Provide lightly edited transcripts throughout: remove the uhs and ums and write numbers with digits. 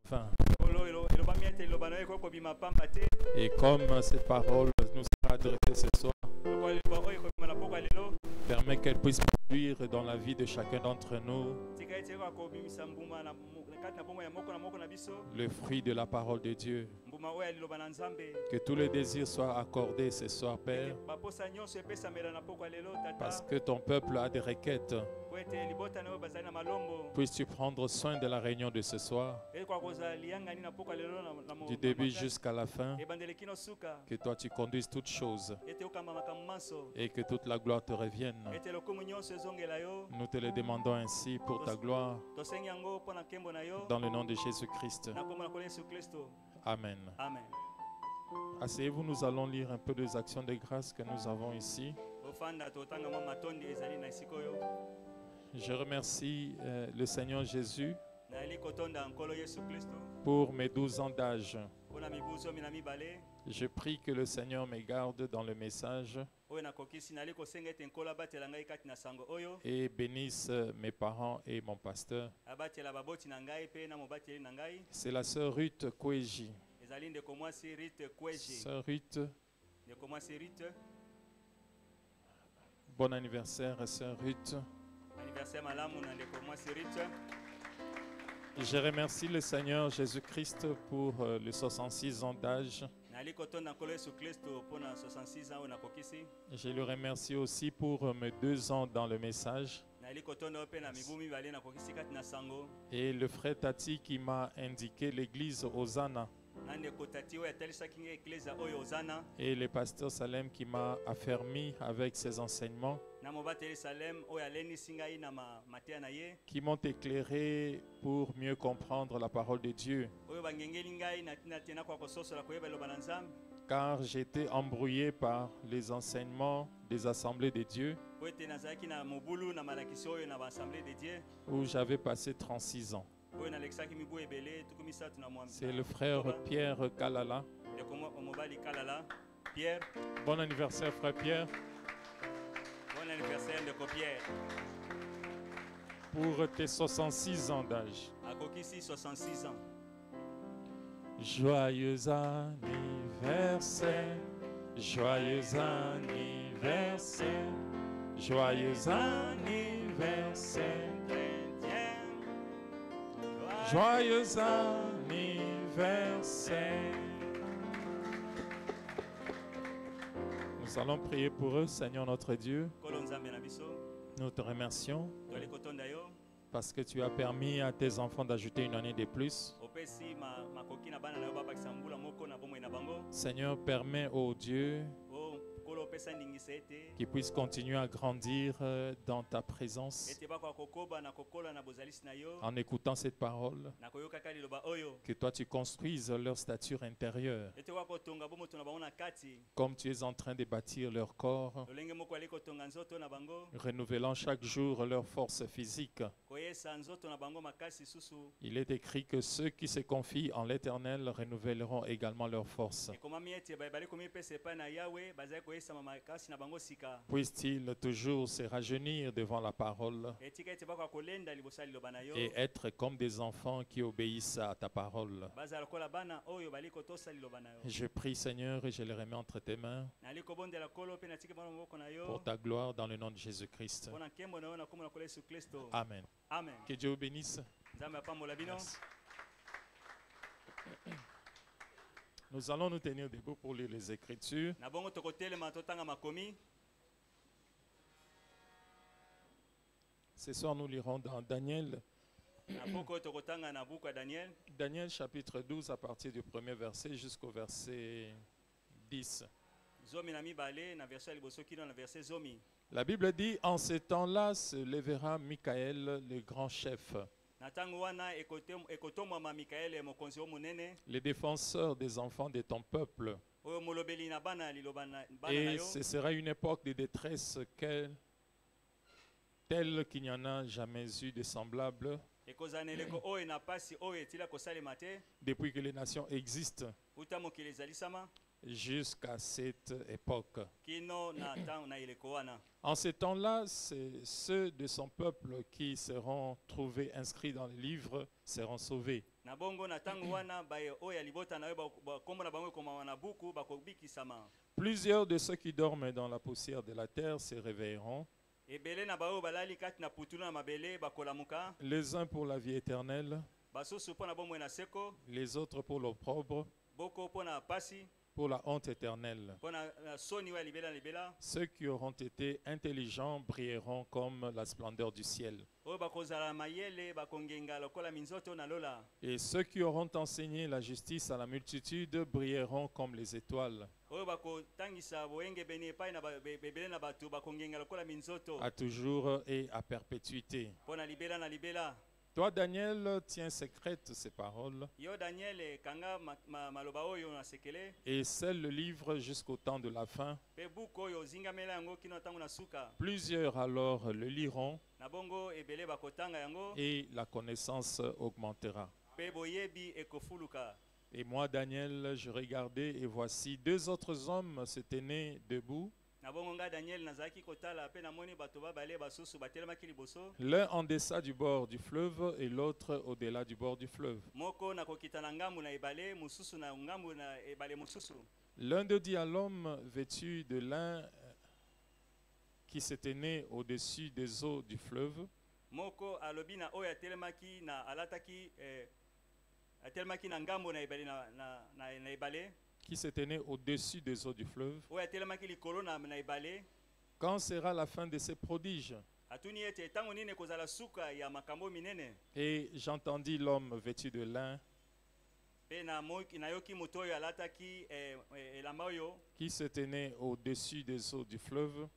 fin. Et comme cette parole nous sera adressée ce soir, permet qu'elle puisse produire dans la vie de chacun d'entre nous le fruit de la parole de Dieu. Que tous les désirs soient accordés ce soir, Père, parce que ton peuple a des requêtes. Puisses-tu prendre soin de la réunion de ce soir, du début jusqu'à la fin, que toi tu conduises toutes choses et que toute la gloire te revienne. Nous te le demandons ainsi pour ta gloire, dans le nom de Jésus-Christ. Amen. Asseyez-vous, nous allons lire un peu des actions de grâce que nous avons ici. Je remercie le Seigneur Jésus pour mes 12 ans d'âge. Je prie que le Seigneur me garde dans le message et bénisse mes parents et mon pasteur. C'est la sœur Ruth Koueji. Sœur Ruth, bon anniversaire, sœur Ruth. Je remercie le Seigneur Jésus-Christ pour les 66 ans d'âge. Je le remercie aussi pour mes 2 ans dans le message. Et le frère Tati qui m'a indiqué l'église Hosanna. Et le pasteur Salem qui m'a affermi avec ses enseignements, qui m'ont éclairé pour mieux comprendre la parole de Dieu. Car j'étais embrouillé par les enseignements des assemblées de Dieu, où j'avais passé 36 ans. C'est le frère Pierre Kalala. Bon anniversaire, frère Pierre. Bon anniversaire, de Pierre. Pour tes 66 ans d'âge. 66 ans. Joyeux anniversaire, joyeux anniversaire, joyeux anniversaire. Joyeux anniversaire. Nous allons prier pour eux, Seigneur notre Dieu. Nous te remercions parce que tu as permis à tes enfants d'ajouter une année de plus. Seigneur, permets, ô Dieu, qu'ils puissent continuer à grandir dans ta présence en écoutant cette parole, que toi tu construises leur stature intérieure comme tu es en train de bâtir leur corps, renouvelant chaque jour leur force physique. Il est écrit que ceux qui se confient en l'Éternel renouvelleront également leur force. Puisse-t-il toujours se rajeunir devant la parole et être comme des enfants qui obéissent à ta parole. Je prie, Seigneur, et je les remets entre tes mains pour ta gloire dans le nom de Jésus-Christ. Amen. Amen. Que Dieu vous bénisse. Merci. Nous allons nous tenir debout pour lire les Écritures. Ce soir, nous lirons dans Daniel. Daniel chapitre 12 à partir du premier verset jusqu'au verset 10. La Bible dit, en ces temps-là se lèvera Michaël, le grand chef, le défenseur des enfants de ton peuple. Et ce sera une époque de détresse telle qu'il n'y en a jamais eu de semblable depuis que les nations existent. jusqu'à cette époque. En ces temps-là, ceux de son peuple qui seront trouvés inscrits dans les livres seront sauvés. Plusieurs de ceux qui dorment dans la poussière de la terre se réveilleront, les uns pour la vie éternelle, les autres pour l'opprobre, pour la honte éternelle. Ceux qui auront été intelligents brilleront comme la splendeur du ciel. Et ceux qui auront enseigné la justice à la multitude brilleront comme les étoiles. À toujours et à perpétuité. Toi, Daniel, tiens secrète ces paroles et scelle le livre jusqu'au temps de la fin. Plusieurs alors le liront et la connaissance augmentera. Et moi, Daniel, je regardais et voici deux autres hommes se tenaient debout. L'un en deçà du bord du fleuve et l'autre au-delà du bord du fleuve. L'un d'eux dit à l'homme vêtu de lin qui se tenait au-dessus des eaux du fleuve: qui se tenait au-dessus des eaux du fleuve. Quand sera la fin de ces prodiges? Et j'entendis l'homme vêtu de lin qui se tenait au-dessus des eaux du fleuve.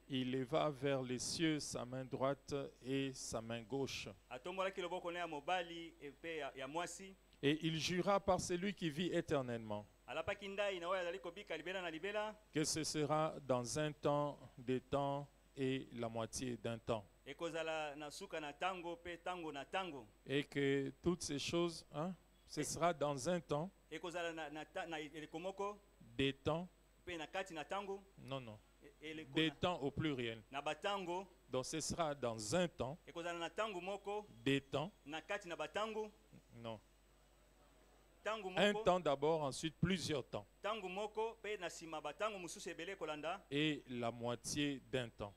Il leva vers les cieux sa main droite et sa main gauche. Et il jura par celui qui vit éternellement que ce sera dans un temps, des temps et la moitié d'un temps. Et que toutes ces choses, ce sera dans un temps, des temps, non, des temps au pluriel. Donc ce sera dans un temps, des temps, non. Un temps d'abord, ensuite plusieurs temps. Et la moitié d'un temps.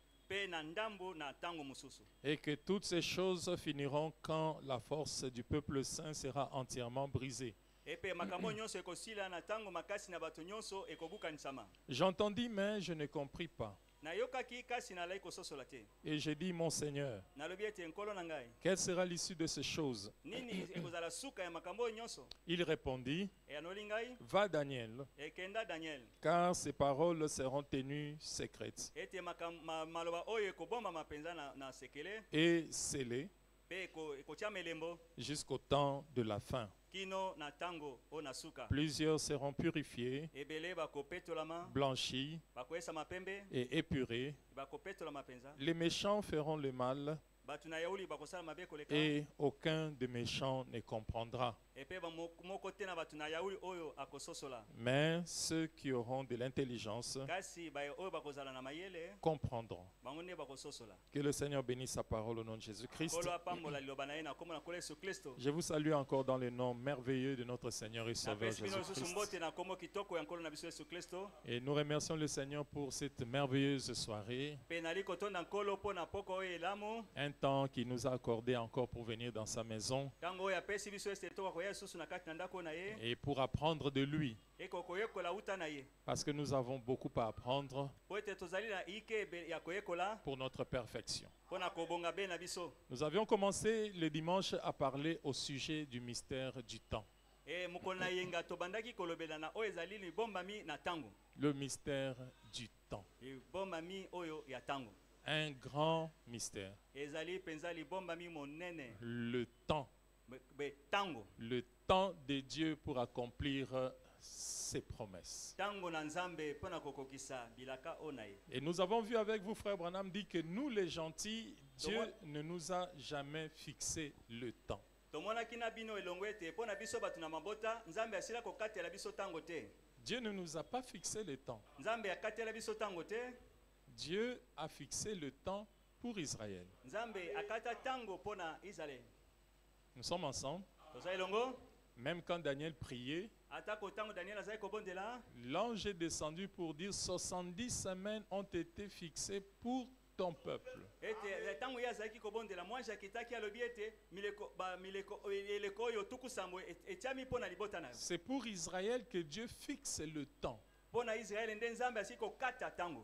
Et que toutes ces choses finiront quand la force du peuple saint sera entièrement brisée. J'entendis, mais je ne compris pas. Et j'ai dit: mon Seigneur, quelle sera l'issue de ces choses? Il répondit: va, Daniel, car ces paroles seront tenues secrètes et scellées jusqu'au temps de la fin. Plusieurs seront purifiés, blanchis et épurés. Les méchants feront le mal et aucun des méchants ne comprendra. Mais ceux qui auront de l'intelligence comprendront. Que le Seigneur bénisse sa parole au nom de Jésus-Christ. Je vous salue encore dans le nom merveilleux de notre Seigneur et Sauveur Jésus-Christ. Et nous remercions le Seigneur pour cette merveilleuse soirée. Un temps qu'il nous a accordé encore pour venir dans sa maison et pour apprendre de lui. Parce que nous avons beaucoup à apprendre pour notre perfection. Nous avions commencé le dimanche à parler au sujet du mystère du temps. Le mystère du temps. Un grand mystère. Le temps. Le temps de Dieu pour accomplir ses promesses. Et nous avons vu avec vous, frère Branham, dit que nous les gentils, Dieu ne nous a jamais fixé le temps. Dieu ne nous a pas fixé le temps. Dieu a fixé le temps pour Israël. Nous sommes ensemble. Même quand Daniel priait, l'ange est descendu pour dire 70 semaines ont été fixées pour ton peuple. C'est pour Israël que Dieu fixe le temps.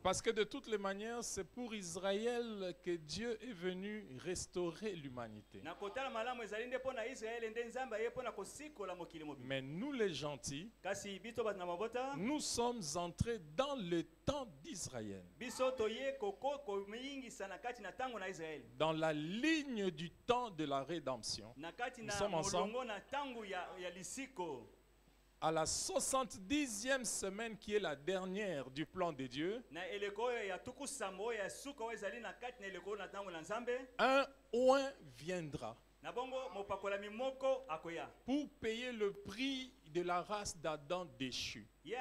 Parce que de toutes les manières, c'est pour Israël que Dieu est venu restaurer l'humanité. Mais nous les gentils, nous sommes entrés dans le temps d'Israël. Dans la ligne du temps de la rédemption. Nous sommes ensemble. À la 70e semaine qui est la dernière du plan de Dieu, un oint viendra pour payer le prix de la race d'Adam déchu. Et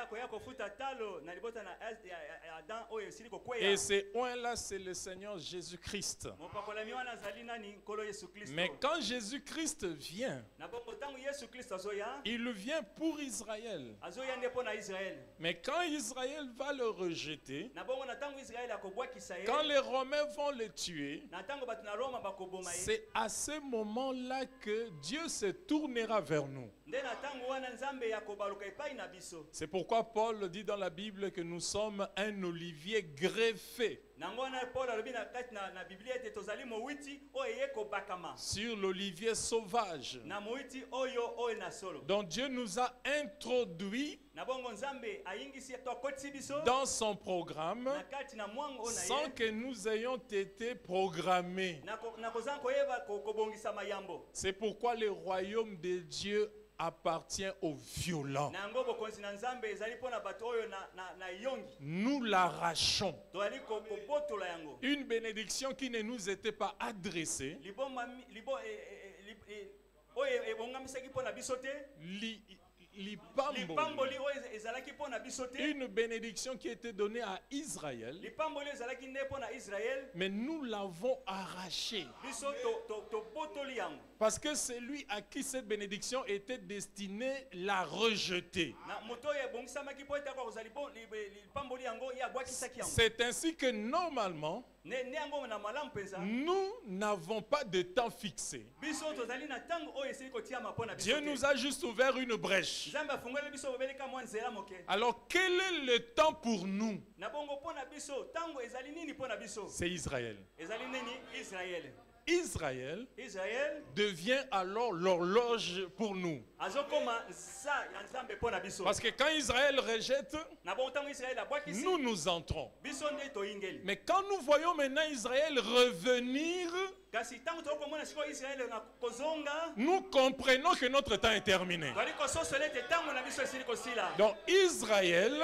ce oint-là, c'est le Seigneur Jésus-Christ. Mais quand Jésus-Christ vient, il vient pour Israël. Mais quand Israël va le rejeter, quand les Romains vont le tuer, c'est à ce moment-là que Dieu se tournera vers nous. C'est pourquoi Paul dit dans la Bible que nous sommes un olivier greffé sur l'olivier sauvage. Donc Dieu nous a introduits dans son programme sans que nous ayons été programmés. C'est pourquoi le royaume de Dieu appartient aux violents. Nous l'arrachons. Une bénédiction qui ne nous était pas adressée. Une bénédiction qui était donnée à Israël, mais nous l'avons arrachée. Parce que celui à qui cette bénédiction était destinée l'a rejetée. C'est ainsi que normalement, nous n'avons pas de temps fixé. Dieu nous a juste ouvert une brèche. Alors quel est le temps pour nous? C'est Israël. Israël devient alors l'horloge pour nous. Parce que quand Israël rejette, nous nous entrons. Mais quand nous voyons maintenant Israël revenir, nous comprenons que notre temps est terminé. Donc Israël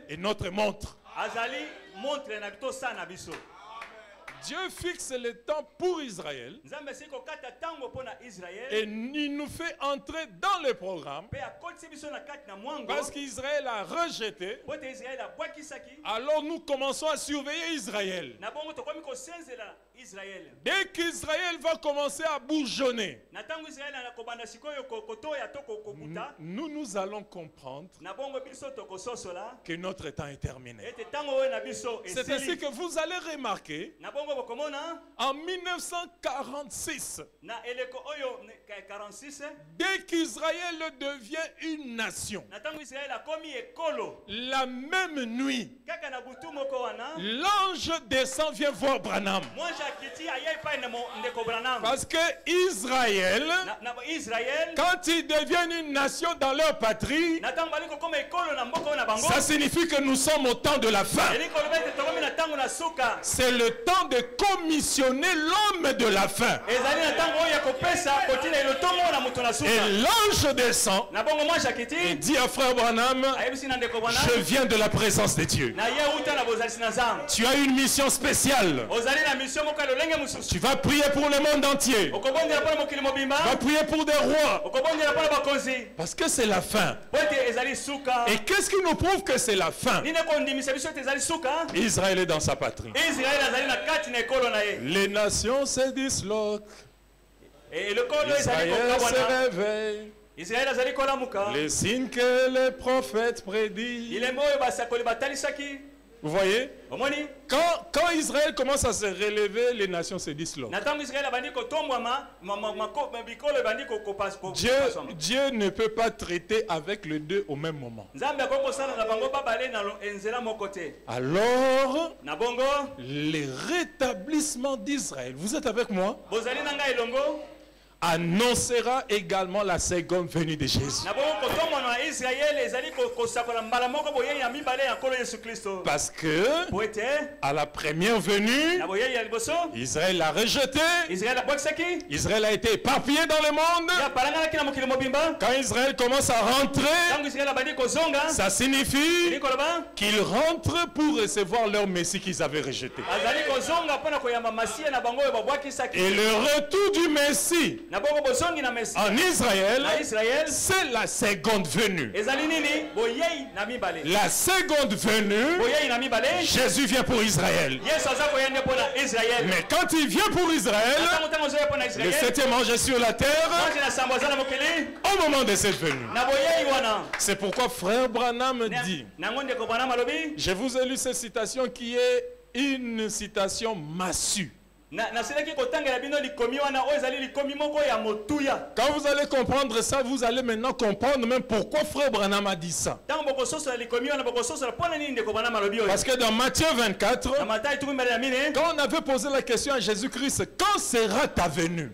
est notre montre. Dieu fixe le temps pour Israël et il nous fait entrer dans le programme parce qu'Israël a rejeté. Alors nous commençons à surveiller Israël. Dès qu'Israël va commencer à bourgeonner, nous allons comprendre que notre temps est terminé. C'est ainsi que vous allez remarquer en 1946, dès qu'Israël devient une nation, la même nuit, l'ange descend, vient voir Branham. Parce que Israël, quand ils deviennent une nation dans leur patrie, ça signifie que nous sommes au temps de la fin. C'est le temps de commissionner l'homme de la fin. Et l'ange descend et dit à frère Branham, je viens de la présence de Dieu. Tu as une mission spéciale. Tu vas prier pour le monde entier. Tu vas prier pour des rois. Parce que c'est la fin. Et qu'est-ce qui nous prouve que c'est la fin? Israël est dans sa patrie. Les nations se disloquent. Israël se réveille. Les signes que les prophètes prédisent. Vous voyez? Quand Israël commence à se relever, les nations se disloquent. Dieu ne peut pas traiter avec les deux au même moment. Alors, le rétablissement d'Israël, vous êtes avec moi? Annoncera également la seconde venue de Jésus. Parce que à la première venue, Israël l'a rejeté. Israël a été éparpillé dans le monde. Quand Israël commence à rentrer, ça signifie qu'ils rentrent pour recevoir leur Messie qu'ils avaient rejeté. Et le retour du Messie en Israël, c'est la seconde venue. La seconde venue, Jésus vient pour Israël. Mais quand il vient pour Israël, le 7e ange est sur la terre au moment de cette venue. C'est pourquoi frère Branham dit, je vous ai lu cette citation qui est une citation massue. Quand vous allez comprendre ça, vous allez maintenant comprendre même pourquoi frère Branham a dit ça. Parce que dans Matthieu 24, quand on avait posé la question à Jésus-Christ, quand sera ta venue?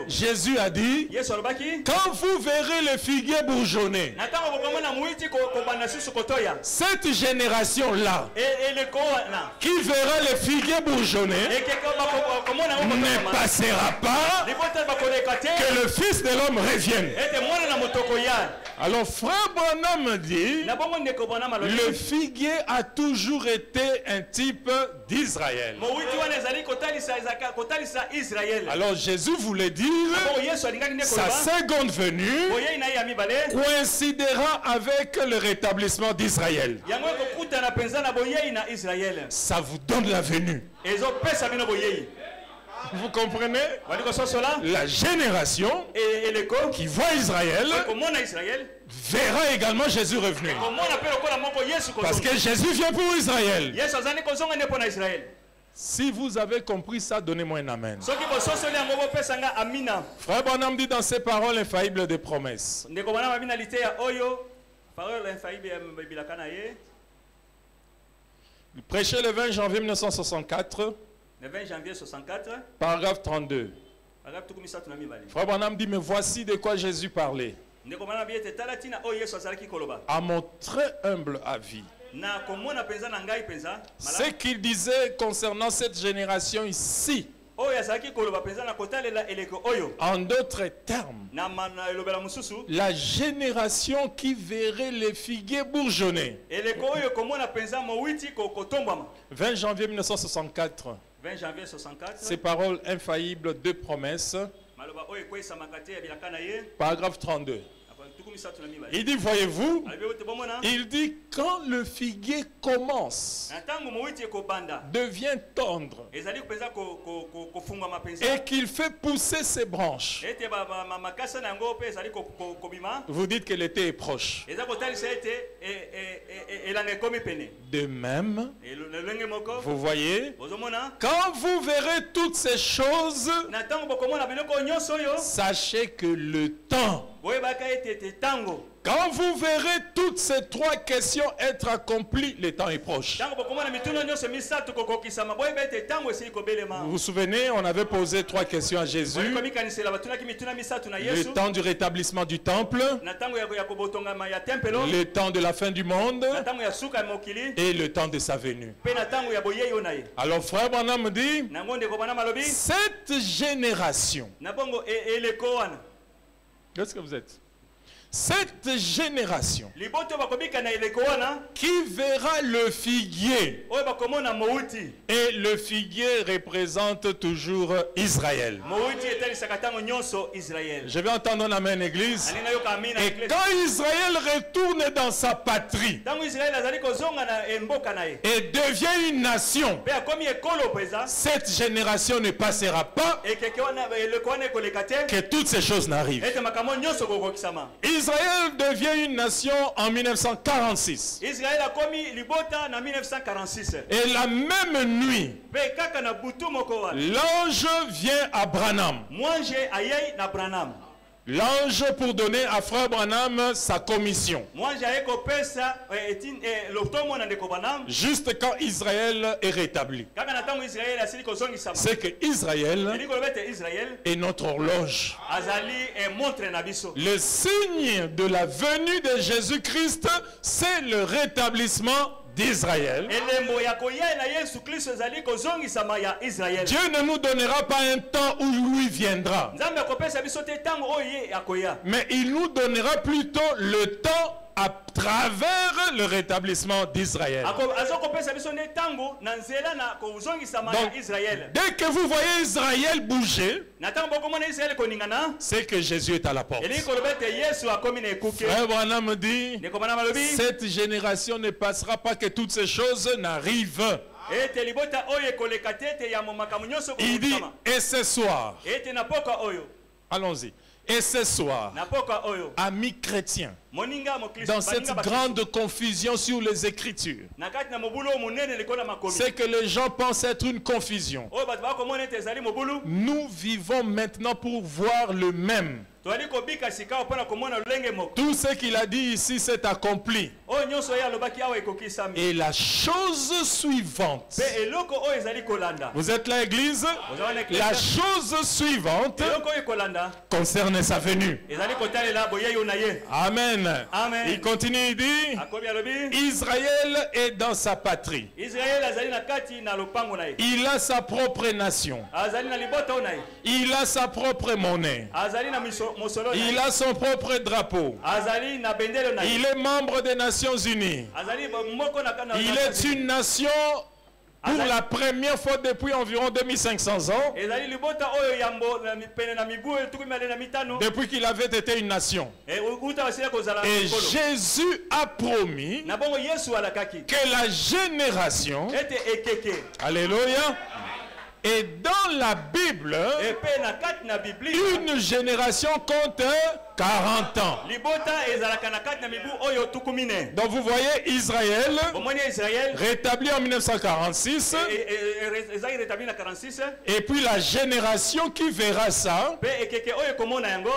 Jésus a dit, quand vous verrez le figuier bourgeonner, cette génération-là, qui verra les figuiers bourgeonner, ne passera pas que le Fils de l'homme revienne. Alors frère Branham dit, le figuier a toujours été un type d'Israël. Alors Jésus voulait dire, sa seconde venue coïncidera avec le rétablissement d'Israël. Ça vous donne la venue. Vous comprenez? La génération qui voit Israël verra également Jésus revenir. Parce que Jésus vient pour Israël. Si vous avez compris ça, donnez-moi un amen. Frère Branham dit dans ses paroles infaillibles des promesses. Il prêchait le 20 janvier 1964. Le 20 janvier 64. Paragraphe 32. Frère Branham dit, mais voici de quoi Jésus parlait. À mon très humble avis. Ce qu'il disait concernant cette génération ici. En d'autres termes, la génération qui verrait les figuiers bourgeonner. 20 janvier 1964. Ces paroles infaillibles de promesses. Paragraphe 32. Il dit, voyez-vous, il dit, quand le figuier commence, devient tendre, et qu'il fait pousser ses branches, vous dites que l'été est proche. De même, vous voyez, quand vous verrez toutes ces choses, sachez que le temps, quand vous verrez toutes ces trois questions être accomplies, le temps est proche. Vous vous souvenez, on avait posé trois questions à Jésus. Le temps du rétablissement du temple, le temps de la fin du monde et le temps de sa venue. Alors frère Branham dit, cette génération, qu'est-ce que vous êtes? Cette génération qui verra le figuier, et le figuier représente toujours Israël. Je vais entendre un amen, église. Et quand Israël retourne dans sa patrie et devient une nation, cette génération ne passera pas que toutes ces choses n'arrivent. Israël devient une nation en 1946. Et la même nuit, l'ange vient à Branham. L'ange pour donner à frère Branham sa commission. Juste quand Israël est rétabli. C'est que Israël est notre horloge. Le signe de la venue de Jésus-Christ, c'est le rétablissement d'Israël. Dieu ne nous donnera pas un temps où lui viendra, mais il nous donnera plutôt le temps à travers le rétablissement d'Israël. Donc, dès que vous voyez Israël bouger, c'est que Jésus est à la porte. Frère Branham dit, cette génération ne passera pas que toutes ces choses n'arrivent. Il dit, et ce soir, allons-y. Et ce soir, amis chrétiens, dans cette grande confusion sur les Écritures, c'est que les gens pensent être une confusion. Nous vivons maintenant pour voir le même. Tout ce qu'il a dit ici s'est accompli. Et la chose suivante. Vous êtes là, Église? La chose suivante concerne sa venue. Amen. Il continue, il dit, Israël est dans sa patrie. Il a sa propre nation. Il a sa propre monnaie. Il a son propre drapeau. Il est membre des Nations Unies. Il est une nation pour la première fois depuis environ 2500 ans. Depuis qu'il avait été une nation. Et Jésus a promis que la génération, alléluia, et dans la Bible, une génération compte 40 ans. Donc vous voyez Israël rétabli en 1946. Et puis la génération qui verra ça,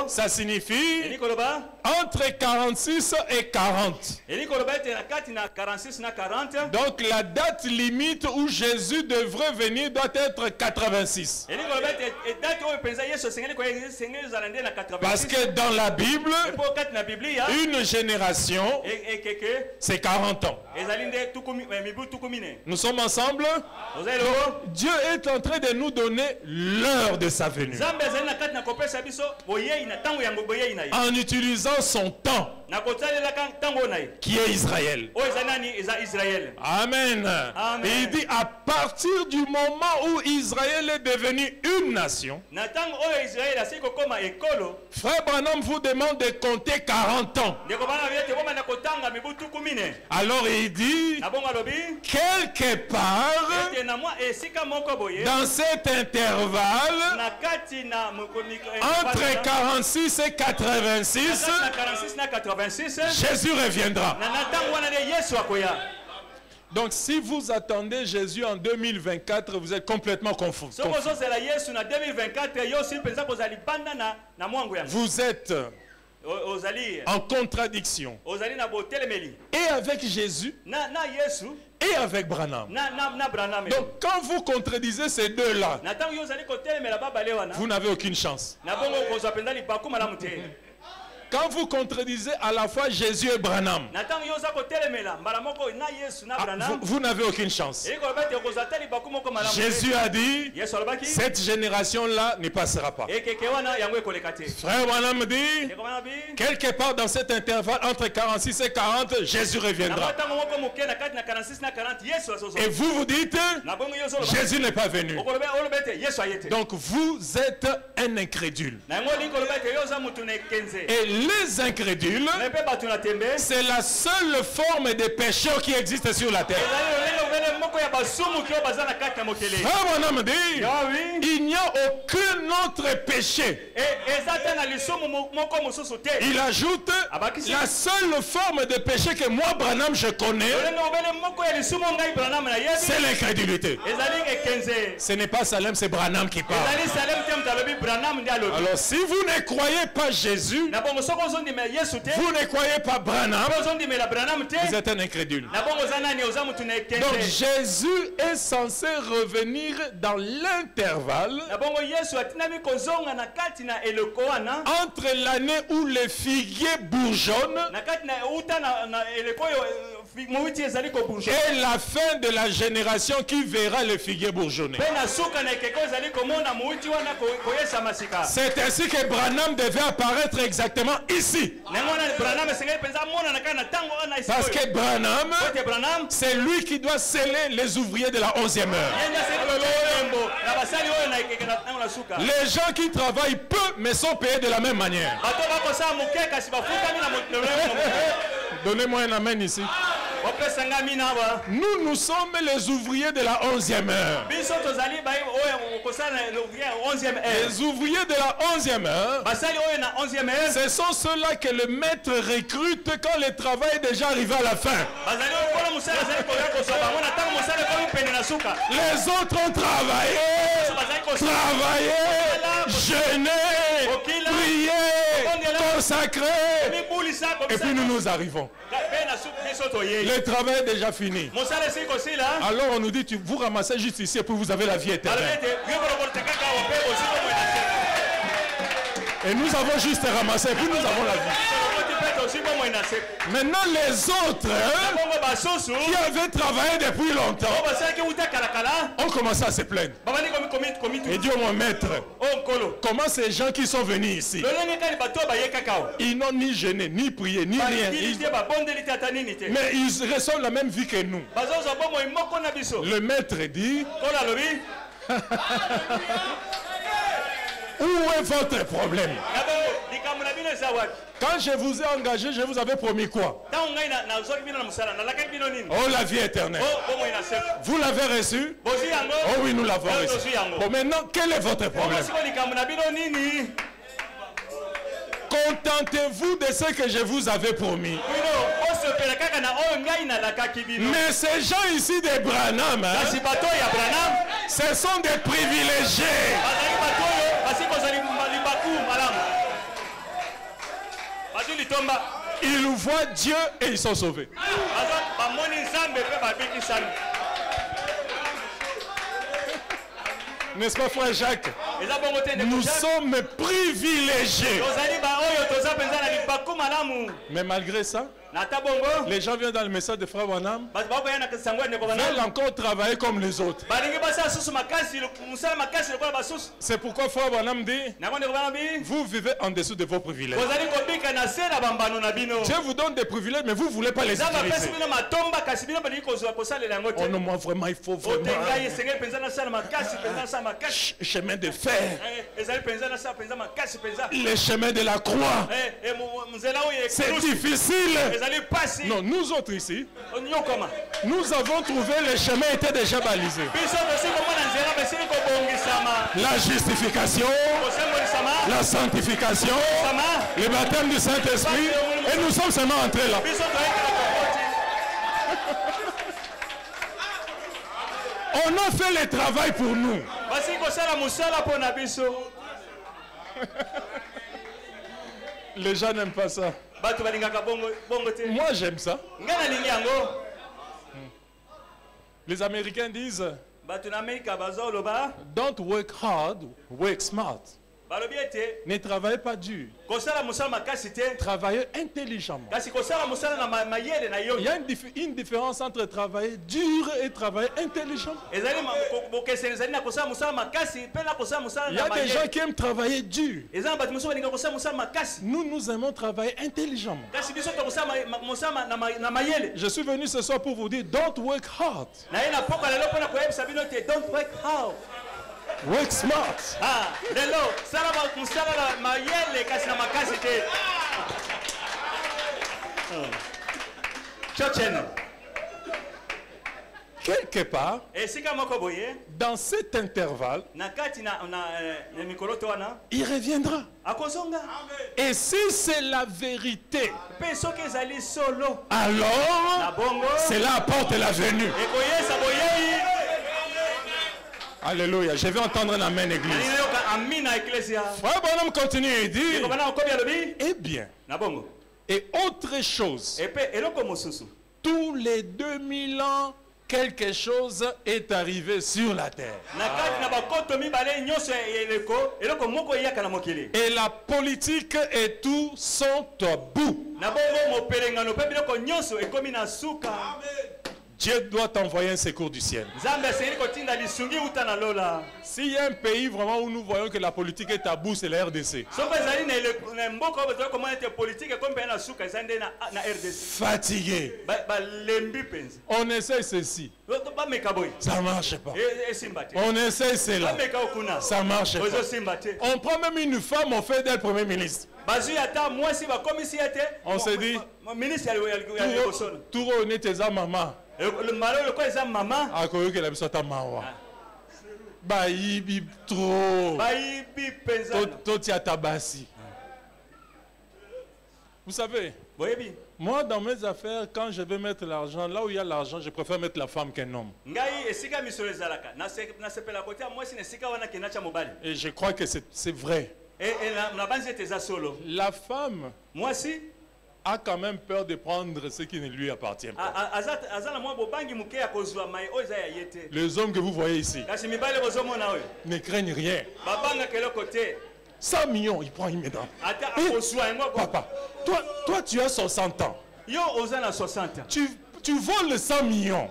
ça signifie entre 46 et 40. Donc la date limite où Jésus devrait venir doit être 86. Parce que dans la Bible, une génération, c'est 40 ans. Nous sommes ensemble. Dieu est en train de nous donner l'heure de sa venue. En utilisant son temps, qui est Israël. Amen. Et il dit à partir du moment où Israël est devenu une nation, Frère Branham vous demande de compter 40 ans. Alors il dit, quelque part, dans cet intervalle, entre 46 et 86, Jésus reviendra. Donc si vous attendez Jésus en 2024, vous êtes complètement confus. Vous êtes en contradiction. Et avec Jésus, et avec Branham. Donc quand vous contredisez ces deux-là, vous n'avez aucune chance. Quand vous contredisez à la fois Jésus et Branham, vous n'avez aucune chance. Jésus a dit, cette génération-là ne passera pas. Frère Branham dit, quelque part dans cet intervalle entre 46 et 40, Jésus reviendra. Et vous dites, Jésus n'est pas venu. Donc vous êtes un incrédule. Et les incrédules, c'est la seule forme de péché qui existe sur la terre. Frère Branham dit, il n'y a aucun autre péché. Il ajoute, la seule forme de péché que moi, Branham, je connais, c'est l'incrédulité. Ce n'est pas Salem, c'est Branham qui parle. Alors si vous ne croyez pas Jésus, vous ne croyez pas Branham, vous êtes un incrédule. Donc Jésus est censé revenir dans l'intervalle entre l'année où les figuiers bourgeonnent et la fin de la génération qui verra les figuiers bourgeonner. C'est ainsi que Branham devait apparaître exactement ici. Parce que Branham, c'est lui qui doit sceller les ouvriers de la 11e heure. Les gens qui travaillent peu mais sont payés de la même manière. Donnez-moi un amen ici. Nous sommes les ouvriers de la 11e heure. Les ouvriers de la 11e heure, ce sont ceux-là que le maître recrute quand le travail est déjà arrivé à la fin. Les autres ont travaillé, jeûné, prié, consacré, et puis nous arrivons. Le travail est déjà fini. Alors on nous dit, vous ramassez juste ici et puis vous avez la vie éternelle. Et nous avons juste ramassé et puis nous avons la vie. Maintenant les autres qui avaient travaillé depuis longtemps ont commencé à se plaindre. Et dit au mon maître, comment ces gens qui sont venus ici, ils n'ont ni jeûné, ni prié, ni rien. Mais ils reçoivent la même vie que nous. Le maître dit, où est votre problème? Quand je vous ai engagé, je vous avais promis quoi? Oh, la vie éternelle. Vous l'avez reçu? Oh oui, nous l'avons reçu. Bon, maintenant, quel est votre problème? Contentez-vous de ce que je vous avais promis. Mais ces gens ici de Branham, ce sont des privilégiés. Ils voient Dieu et ils sont sauvés. N'est-ce pas, frère Jacques? Nous sommes privilégiés. Mais malgré ça, les gens viennent dans le message de Frère Branham, veulent encore travailler comme les autres. C'est pourquoi Frère Branham dit, vous vivez en dessous de vos privilèges. Dieu vous donne des privilèges, mais vous ne voulez pas les utiliser. Oh non, moi vraiment, il faut vraiment chemin de fer, les chemins de la croix. C'est difficile. Non, nous autres ici, nous avons trouvé les chemins étaient déjà balisés. La justification, la sanctification, le baptême du Saint-Esprit, et nous sommes seulement entrés là. On a fait le travail pour nous. Les gens n'aiment pas ça. Moi j'aime ça. Les Américains disent, don't work hard, work smart. Ne travaillez pas dur. Travaillez intelligemment. Il y a une différence entre travailler dur et travailler intelligemment. Il y a des gens qui aiment travailler dur. Nous aimons travailler intelligemment. Je suis venu ce soir pour vous dire, don't work hard. Don't work hard. Work smart. Quelque part, dans cet intervalle, il reviendra. Et si c'est la vérité, alors cela apporte la venue. Alléluia. Je vais entendre un amen, église. Frère Branham continue et dit, eh bien, et autre chose, tous les 2000 ans, quelque chose est arrivé sur la terre. Et la politique et tout sont au bout. Dieu doit t'envoyer un secours du ciel. S'il y a un pays vraiment où nous voyons que la politique est à bout, c'est la RDC. Fatigué. On essaie ceci. Ça ne marche pas. On essaie cela. Ça ne marche pas. On prend même une femme, on fait d'elle premier ministre. On se dit, tout honnête est maman. Le malheur, le quoi est maman? Ah, quoi que la personne ta maman. Bah, il bip trop. Bah, il bip pensa. Toi, tu as tabassi. Vous savez, moi, dans mes affaires, quand je vais mettre l'argent, là où il y a l'argent, je préfère mettre la femme qu'un homme. Et je crois que c'est vrai. La femme, moi aussi, a quand même peur de prendre ce qui ne lui appartient pas. Les hommes que vous voyez ici ne craignent rien. 100 millions, il prend immédiatement. Papa, toi tu as 60 ans. Tu voles 100 millions.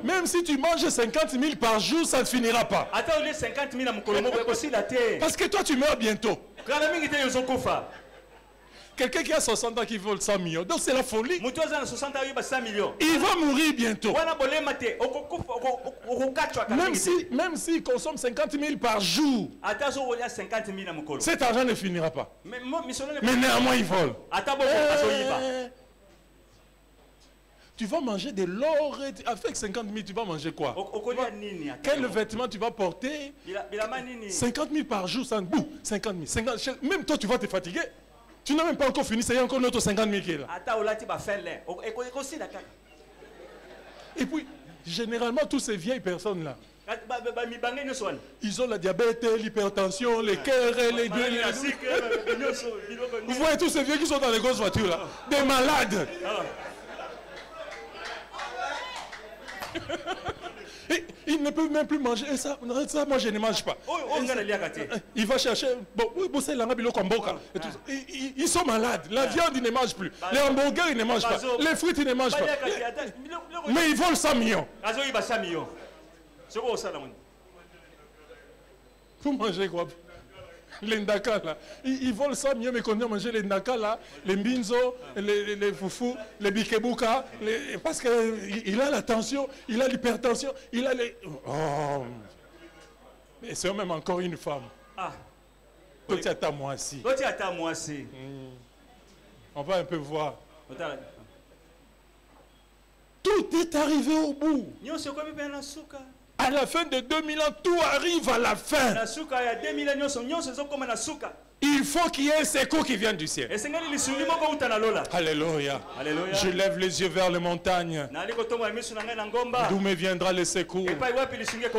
Même si tu manges 50 000 par jour, ça ne finira pas. Parce que toi tu meurs bientôt. Quelqu'un qui a 60 ans qui vole 100 millions. Donc c'est la folie. Il va mourir bientôt. Même s'il consomme 50 000 par jour, cet argent ne finira pas. Mais néanmoins il vole. Tu vas manger de l'or. Avec 50 000, tu vas manger quoi? Quel vêtement tu vas porter? 50 000 par jour, 50 000. Même toi, tu vas te fatiguer. Tu n'as même pas encore fini, c'est encore notre 50 000 qui est là. Et puis, généralement, tous ces vieilles personnes-là, ils ont le diabète, l'hypertension, les cœurs, les... Vous voyez tous ces vieux qui sont dans les grosses voitures là, des malades. Et ils ne peuvent même plus manger. Et ça moi je ne mange pas. Il va chercher. Ils sont malades. La viande, ils ne mangent plus. Les hamburgers, ils ne mangent pas. Les frites, ils ne mangent pas. Mais ils volent 100 millions. Vous mangez quoi? Les ndaka là, ils volent 100 millions, mais qu'on a mangé les ndaka là, les mbinzo, les foufous, les bikebuka, parce qu'il a la tension, il a l'hypertension, il a les... Oh. Et c'est même encore une femme. Ah. Toi tu attends moi aussi. On va un peu voir. Tout est arrivé au bout. À la fin de 2000 ans, tout arrive à la fin. Il Il faut qu'il y ait un secours qui vienne du ciel. Alléluia. Je lève les yeux vers les montagnes. D'où me viendra le secours?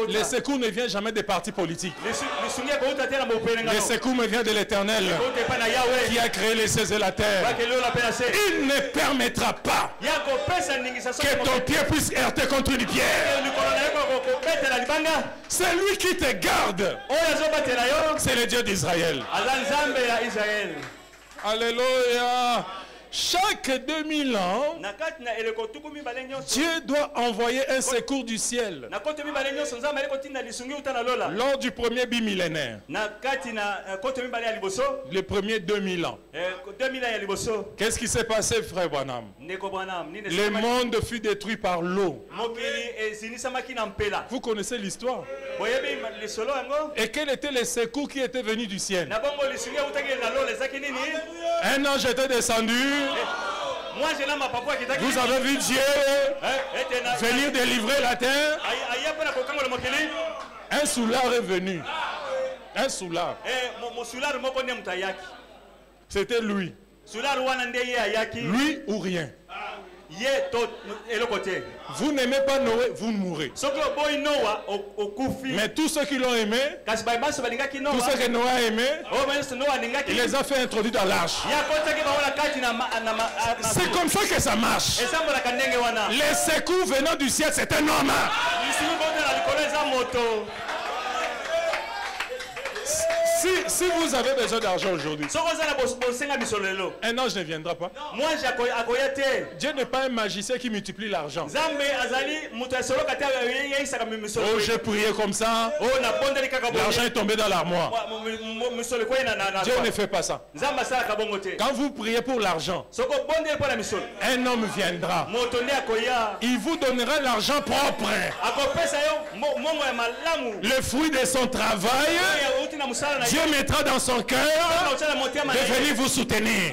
Le secours ne vient jamais des partis politiques. Le secours me vient de l'Éternel qui a créé les cieux et la terre. Il ne permettra pas que ton pied puisse heurter contre une pierre. C'est lui qui te garde. C'est le Dieu d'Israël. Alléluia. Chaque 2000 ans, Dieu doit envoyer un secours du ciel. Lors du premier bimillénaire, les premiers 2000 ans, qu'est-ce qui s'est passé, frère Branham? Le monde fut détruit par l'eau. Vous connaissez l'histoire? Et quel était le secours qui était venu du ciel? Un ange était descendu. Vous avez vu Dieu venir délivrer la terre. Un soulard est venu. Un soulard. C'était lui. Lui ou rien. Vous n'aimez pas Noé, vous mourrez. Mais tous ceux qui l'ont aimé, tous ceux que Noé a aimé, il les a fait introduire dans l'arche. C'est comme ça que ça marche. Les secours venant du ciel, c'est un homme. Si vous avez besoin d'argent aujourd'hui, un ange ne viendra pas. Dieu n'est pas un magicien qui multiplie l'argent. Oh, j'ai prié comme ça. L'argent est tombé dans l'armoire. Dieu ne fait pas ça. Quand vous priez pour l'argent, un homme viendra. Il vous donnera l'argent propre. Le fruit de son travail, Dieu mettra dans son cœur de venir vous soutenir.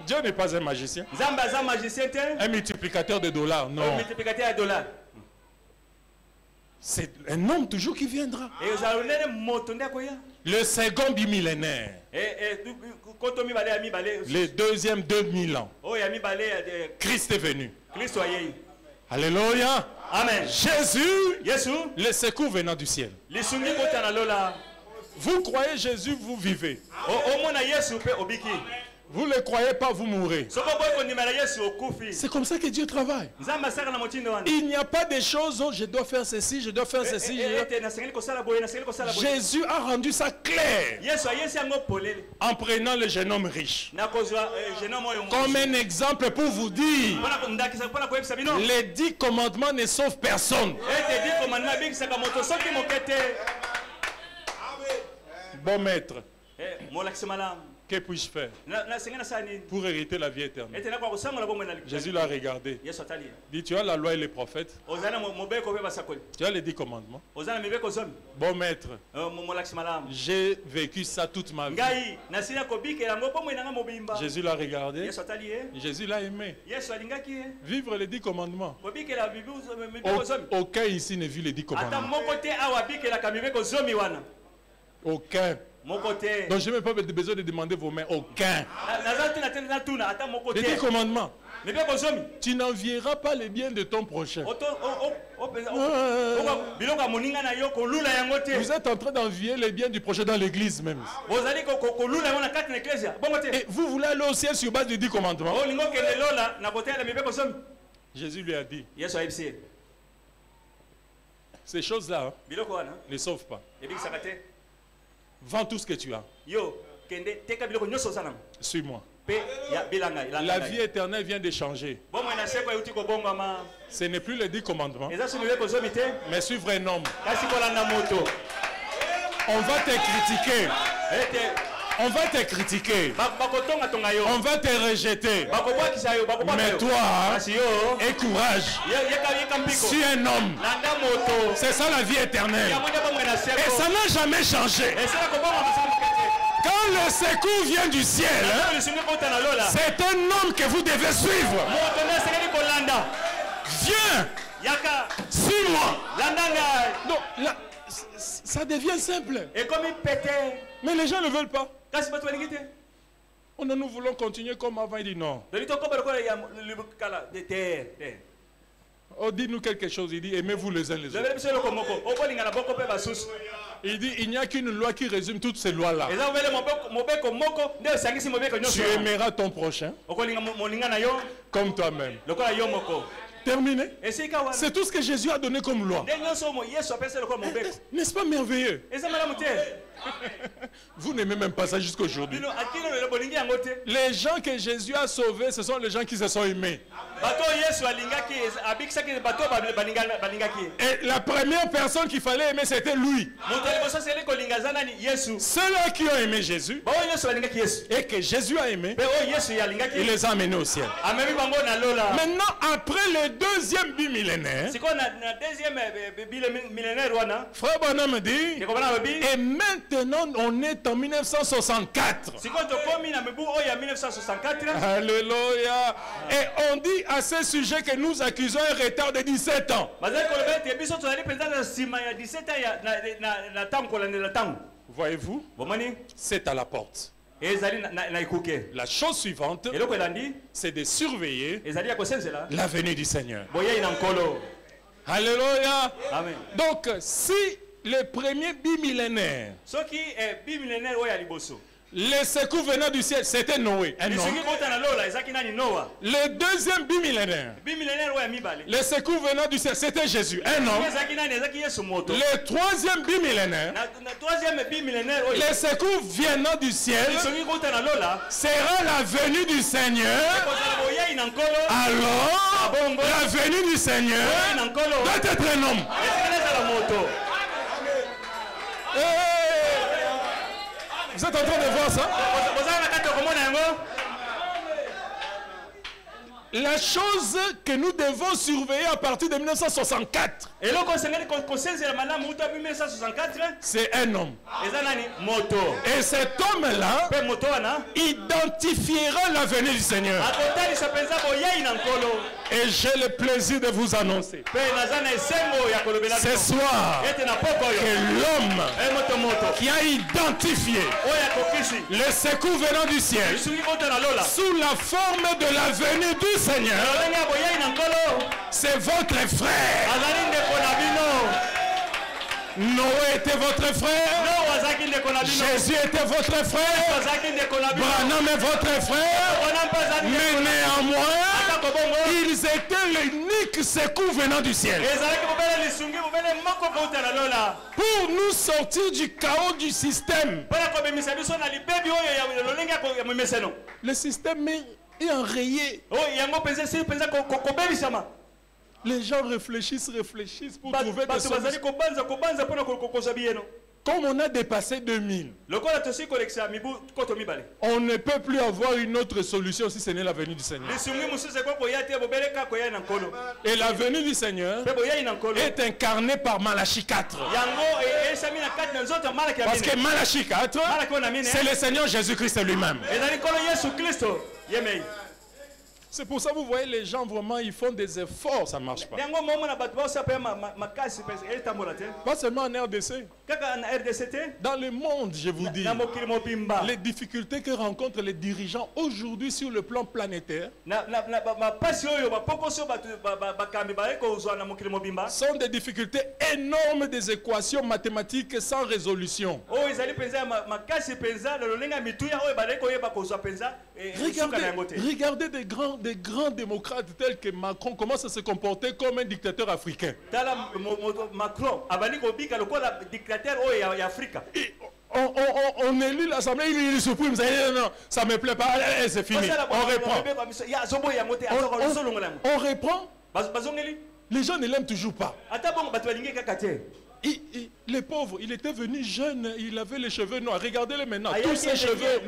Dieu n'est pas un magicien. Un multiplicateur de dollars, non. C'est un homme toujours qui viendra. Le second bimillénaire. Le deuxième 2000 ans. Christ est venu. Alléluia. Amen. Jésus, le secours venant du ciel. Vous croyez Jésus, vous vivez. Vous ne le croyez pas, vous mourrez. C'est comme ça que Dieu travaille. Il n'y a pas de choses où je dois faire ceci, je dois faire ceci. Jésus a rendu ça clair en prenant le jeune homme riche comme un exemple pour vous dire les 10 commandements ne sauvent personne. Bon maître, que puis-je faire pour hériter la vie éternelle? Jésus l'a regardé. Dit, tu as la loi et les prophètes. Tu as les 10 commandements. Bon maître, j'ai vécu ça toute ma vie. Jésus l'a regardé. Jésus l'a aimé. Vivre les 10 commandements. Aucun ici ne vit les 10 commandements. Aucun. Donc je n'ai même pas besoin de demander vos mains. Aucun. Les 10 commandements. Tu n'envieras pas les biens de ton prochain. Vous êtes en train d'envier les biens du prochain dans l'église même. Et vous voulez aller au ciel sur base des 10 commandements. Jésus lui a dit, ces choses-là ne sauvent pas. Vends tout ce que tu as. Suis-moi. La vie éternelle vient de changer. Ce n'est plus les 10 commandements, mais suivre un homme. On va te critiquer. On va te critiquer. On va te rejeter. Mais toi, aie courage. Suis un homme. C'est ça la vie éternelle. Et ça n'a jamais changé. Quand le secours vient du ciel, c'est un homme que vous devez suivre. Viens. Suis-moi. Non, là, Ça devient simple. Et comme il pétait. Mais les gens ne veulent pas. Nous voulons continuer comme avant. Il dit non. Oh, dis-nous quelque chose. Il dit aimez-vous les uns les autres. Il dit il n'y a qu'une loi qui résume toutes ces lois-là. Tu aimeras ton prochain comme toi-même. Terminé. C'est tout ce que Jésus a donné comme loi. N'est-ce pas merveilleux? Vous n'aimez même pas ça jusqu'à aujourd'hui. Les gens que Jésus a sauvés, ce sont les gens qui se sont aimés. Et la première personne qu'il fallait aimer, c'était lui. Ceux-là qui ont aimé Jésus et que Jésus a aimé, il les a amenés au ciel. Maintenant, après le deuxième bimillénaire, Frère Branham dit, et maintenant on est en 1964. Alléluia. Et on dit à ce sujet que nous accusons un retard de 17 ans. Voyez-vous, c'est à la porte. La chose suivante, c'est de surveiller la venue du Seigneur. Alléluia. Amen. Donc, si le premier bimillénaire, le secours venant du ciel, c'était Noé, un homme. Le deuxième bimillénaire, le secours venant du ciel, c'était Jésus, un homme. Le troisième bimillénaire, le secours venant du ciel, sera la venue du Seigneur. Alors, la venue du Seigneur doit être un homme. Vous êtes en train de voir ça? La chose que nous devons surveiller à partir de 1964, c'est un homme. Et cet homme-là identifiera la venue du Seigneur. Et j'ai le plaisir de vous annoncer ce soir que l'homme qui a identifié le secours venant du ciel sous la forme de la venue du Seigneur, c'est votre frère. Noé était votre frère. Jésus était votre frère. Branham est votre frère. Mais néanmoins, ils étaient l'unique secours venant du ciel. Pour nous sortir du chaos du système. Le système est enrayé. Les gens réfléchissent pour trouver des solutions. Comme on a dépassé 2000, on ne peut plus avoir une autre solution si ce n'est la venue du Seigneur. Et la venue du Seigneur est incarnée par Malachie 4. Parce que Malachie 4, c'est le Seigneur Jésus-Christ lui-même. C'est pour ça que vous voyez les gens vraiment, ils font des efforts, ça ne marche pas. Pas seulement en RDC. Dans le monde, je vous dis, les difficultés que rencontrent les dirigeants aujourd'hui sur le plan planétaire sont des difficultés énormes, des équations mathématiques sans résolution. Regardez des grands démocrates tels que Macron commencent à se comporter comme un dictateur africain. On élit l'Assemblée, il est surpris, non, ça ne me plaît pas, c'est fini, on reprend. On reprend. Les gens ne l'aiment toujours pas. Les pauvres, il était venu jeune, il avait les cheveux noirs. Regardez-le maintenant, tous ses cheveux.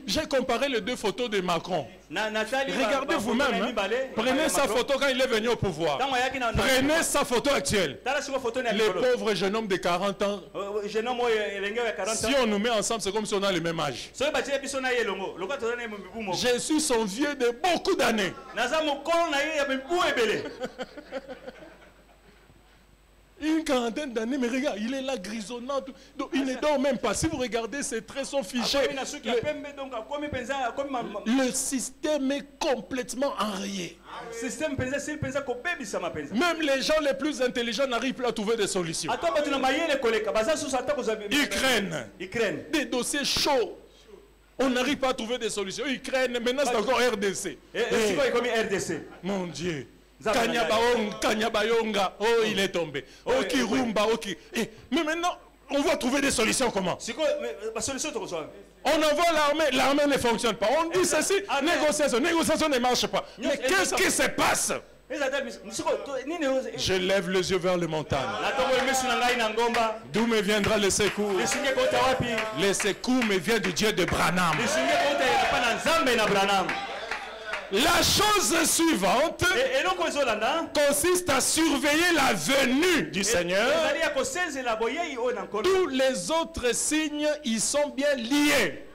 J'ai comparé les deux photos de Macron. Regardez vous-même. Hein? Prenez sa photo quand il est venu au pouvoir. Prenez sa photo actuelle. Les pauvres jeunes hommes de 40 ans. Si on nous met ensemble, c'est comme si on a le même âge. Je suis son vieux de beaucoup d'années. Une quarantaine d'années, mais regarde, il est là grisonnant. Donc, il ne dort même pas. Si vous regardez, ses traits sont fichés. Le système est complètement enrayé. Même les gens les plus intelligents n'arrivent plus à trouver des solutions. Ukraine. Des dossiers chauds. On n'arrive pas à trouver des solutions. Ukraine, maintenant c'est encore RDC. Mon Dieu. Kanyabayonga, oh il est tombé. Oh Kirumba, ok. Mais maintenant, on va trouver des solutions comment? On envoie l'armée, l'armée ne fonctionne pas. On dit ceci, négociation ne marche pas. Mais qu'est-ce qui se passe? Je lève les yeux vers les montagnes. D'où me viendra le secours? Le secours me vient du Dieu de Branham. La chose suivante consiste à surveiller la venue du Seigneur. Tous les autres signes, ils sont bien liés.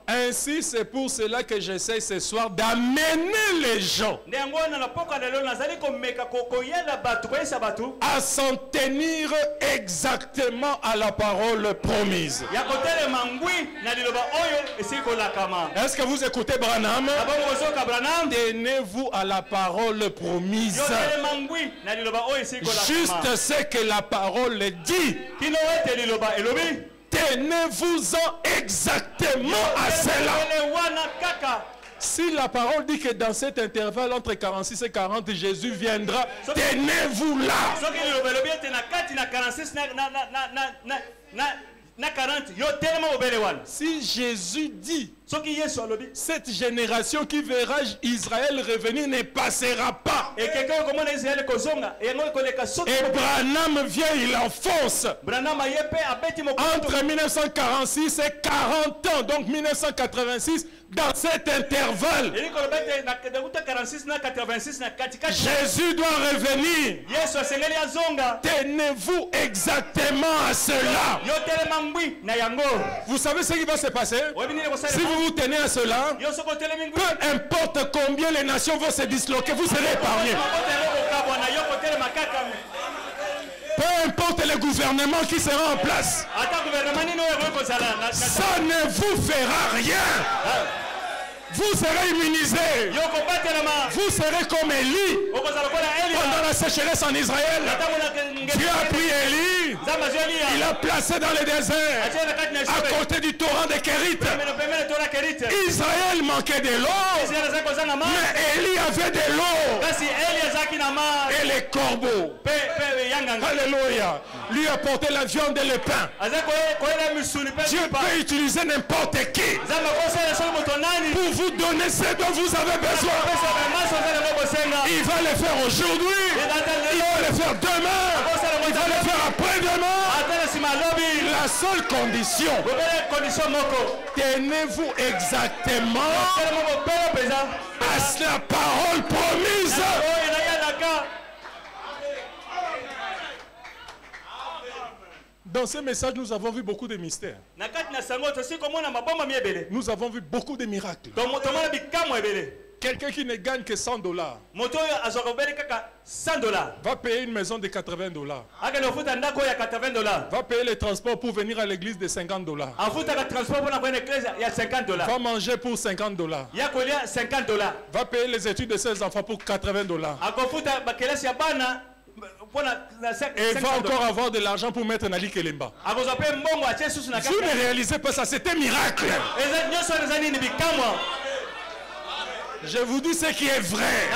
Ainsi, c'est pour cela que j'essaie ce soir d'amener les gens à s'en tenir exactement à la parole promise. Est-ce que vous écoutez Branham? Tenez-vous à la parole promise. Juste ce que la parole dit. Tenez-vous-en exactement à cela. Si la parole dit que dans cet intervalle entre 46 et 40, Jésus viendra, tenez-vous là. Si Jésus dit, cette génération qui verra Israël revenir ne passera pas. Et Branham vient, il enfonce. Entre 1946 et 40 ans, donc 1986, dans cet intervalle, Jésus doit revenir. Tenez-vous exactement à cela. Vous savez ce qui va se passer? Si vous vous tenez à cela, peu importe combien les nations vont se disloquer, vous serez épargnés. Peu importe le gouvernement qui sera en place, ça ne vous fera rien. Vous serez immunisés. Vous serez comme Élie. Pendant la sécheresse en Israël, Dieu a pris Élie. Il l'a placé dans le désert, à côté du torrent de Kérit. Israël manquait de l'eau, mais Élie avait de l'eau. Et les corbeaux, alléluia, lui apportaient la viande et le pain. Dieu peut utiliser n'importe qui pour vous donner ce dont vous avez besoin. Il va le faire aujourd'hui, il va le faire demain, il va le faire après-demain. La seule condition, tenez-vous exactement à la parole promise. Dans ce message, nous avons vu beaucoup de mystères. Nous avons vu beaucoup de miracles. Quelqu'un qui ne gagne que $100 va payer une maison de $80. Va payer les transports pour venir à l'église de $50. Va manger pour $50. Va payer les études de ses enfants pour $80. Et va encore avoir de l'argent pour mettre Nali Kelemba. Vous ne réalisez pas ça, c'est un miracle. Je vous dis ce qui est vrai.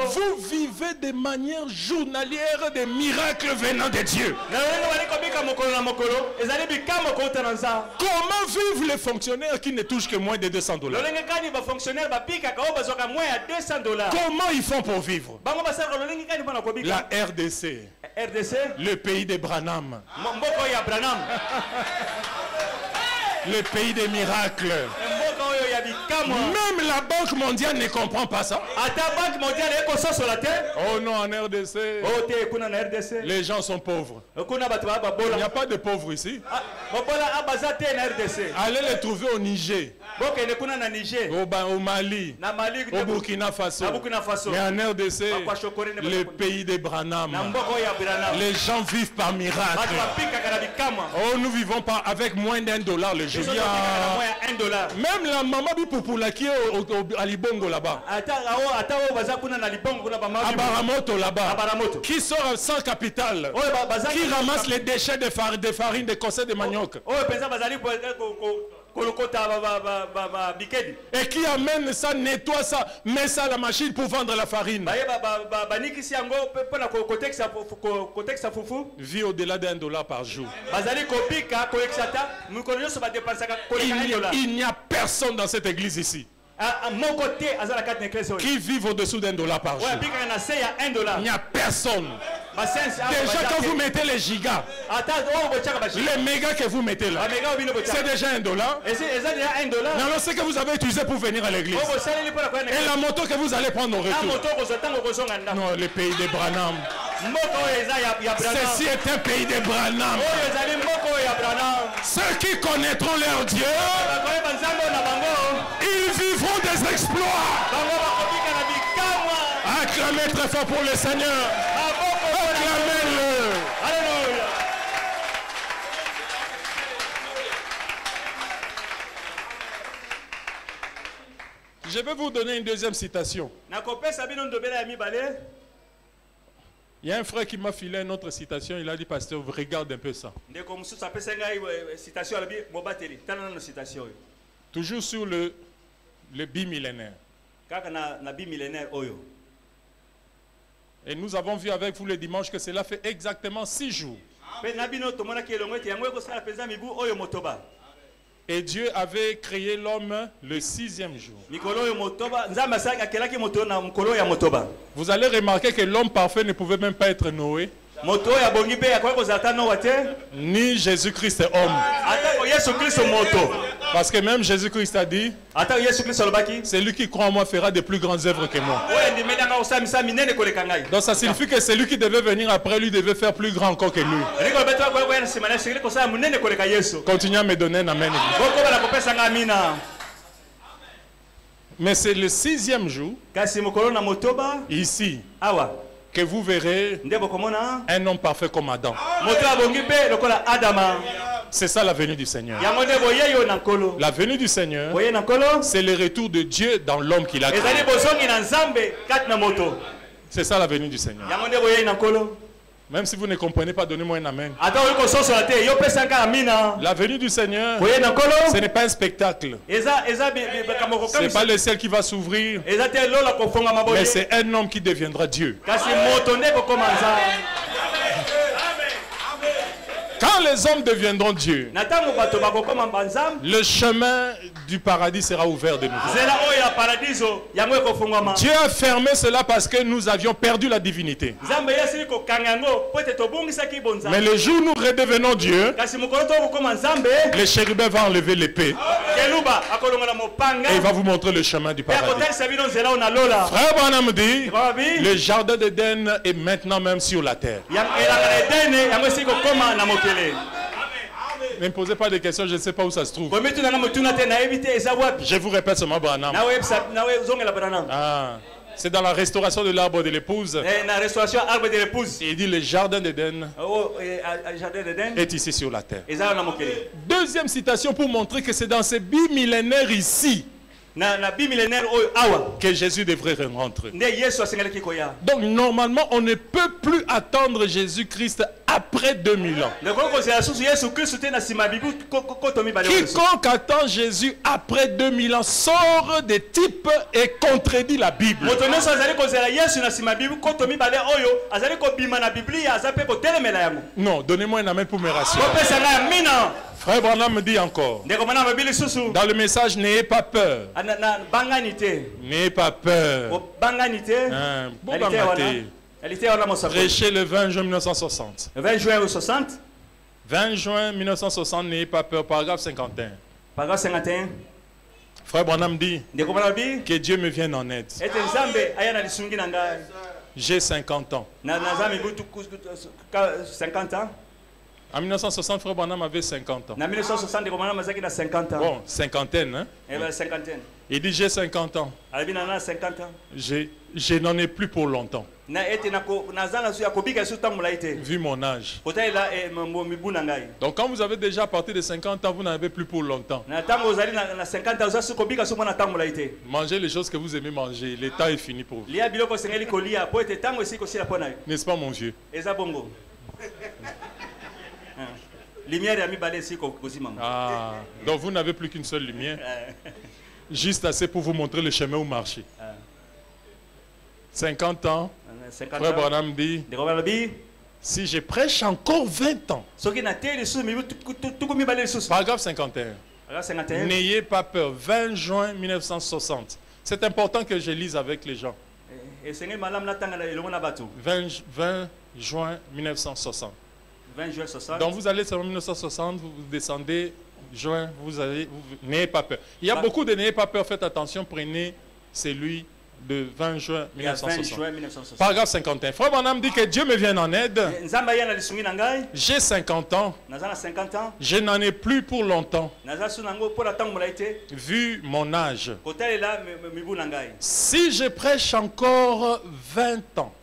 Vous vivez de manière journalière des miracles venant de Dieu. Comment vivent les fonctionnaires qui ne touchent que moins de $200? Comment ils font pour vivre? La RDC, le pays de Branham, le pays des miracles. Même la Banque mondiale ne comprend pas ça. Oh non, en RDC, les gens sont pauvres. Il n'y a pas de pauvres ici. Allez les trouver au Niger. au Mali, au Burkina Faso, mais en RDC, le pays des Branham. Les gens vivent par miracle. Oh, nous vivons pas avec moins $1 le jour. Même la maman Bipoupoula qui est à Libongo là-bas, à Baramoto là-bas, qui sort sans capital, qui ramasse les déchets de farine, des conseils de manioc, et qui amène ça, nettoie ça, met ça à la machine pour vendre la farine, vit au-delà $1 par jour. Il n'y a personne dans cette église ici qui vit au-dessous $1 par jour. Il n'y a personne. Déjà quand vous mettez les gigas, les mégas que vous mettez là, c'est déjà $1. Mais alors ce que vous avez utilisé pour venir à l'église, et la moto que vous allez prendre au retour. Non, le pays des Branham. Ceci est un pays des Branham. Ceux qui connaîtront leur Dieu, ils vivront des exploits. Acclamez très fort pour le Seigneur. Acclamez-le. Alléluia. Je vais vous donner une deuxième citation. Il y a un frère qui m'a filé une autre citation. Il a dit, pasteur, regarde un peu ça. Toujours sur le bimillénaire. Et nous avons vu avec vous le dimanche que cela fait exactement 6 jours. Et Dieu avait créé l'homme le 6e jour. Vous allez remarquer que l'homme parfait ne pouvait même pas être Noé. Ni Jésus-Christ est homme. Parce que même Jésus-Christ a dit, celui qui croit en moi fera de plus grandes œuvres que moi. Donc ça signifie que celui qui devait venir après lui devait faire plus grand encore que lui. Continuez à me donner un amen. Mais c'est le 6e jour, ici, que vous verrez un homme parfait comme Adam. C'est ça la venue du Seigneur. La venue du Seigneur, c'est le retour de Dieu dans l'homme qu'il a créé. C'est ça la venue du Seigneur. Même si vous ne comprenez pas, donnez-moi un amen. La venue du Seigneur, ce n'est pas un spectacle. Ce n'est pas le ciel qui va s'ouvrir, mais c'est un homme qui deviendra Dieu. Quand les hommes deviendront Dieu, le chemin du paradis sera ouvert de nouveau. Dieu a fermé cela parce que nous avions perdu la divinité. Mais le jour où nous redevenons Dieu, le chérubin va enlever l'épée et il va vous montrer le chemin du paradis. Frère Branham dit, le jardin d'Éden est maintenant même sur la terre. Ne me posez pas de questions, je ne sais pas où ça se trouve. Je vous répète seulement Branham. C'est dans la restauration de l'arbre de l'épouse. Il dit le jardin d'Éden est ici sur la terre. Deuxième citation pour montrer que c'est dans ces bimillénaires ici que Jésus devrait rentrer. Donc normalement on ne peut plus attendre Jésus-Christ après 2000 ans. Quiconque attend Jésus après 2000 ans sort des types et contredit la Bible. Non, donnez-moi un amen pour me rassurer. Frère Branham me dit encore, dans le message, n'ayez pas peur. N'ayez pas peur. Prêchez le 20 juin 1960. 20 juin 60. 20 juin 1960, n'ayez pas peur. Paragraphe 51. Paragraphe 51. Frère Branham dit que Dieu me vienne en aide. J'ai 50 ans. 50 ans. En 1960, Frère Branham avait 50 ans. En 1960, Frère Branham avait 50 ans. Bon, cinquantaine, hein? Cinquantaine. Il dit j'ai 50 ans. Je n'en ai plus pour longtemps. Vu mon âge. Donc quand vous avez déjà à partir de 50 ans, vous n'en avez plus pour longtemps. Mangez les choses que vous aimez manger. Le temps est fini pour vous. N'est-ce pas mon vieux? Ah, donc vous n'avez plus qu'une seule lumière. Juste assez pour vous montrer le chemin où marcher. 50 ans, Frère Branham dit, si je prêche encore 20 ans, paragraphe 51, n'ayez pas peur, 20 juin 1960. C'est important que je lise avec les gens. 20 juin 1960. Donc vous allez sur 1960, vous descendez, juin, n'ayez pas peur. Il y a beaucoup de n'ayez pas peur, faites attention, prenez celui de 20 juin 1960. Paragraphe 51. Frère Branham dit que Dieu me vienne en aide. J'ai 50 ans. Je n'en ai plus pour longtemps. Vu mon âge. Si je prêche encore 20 ans.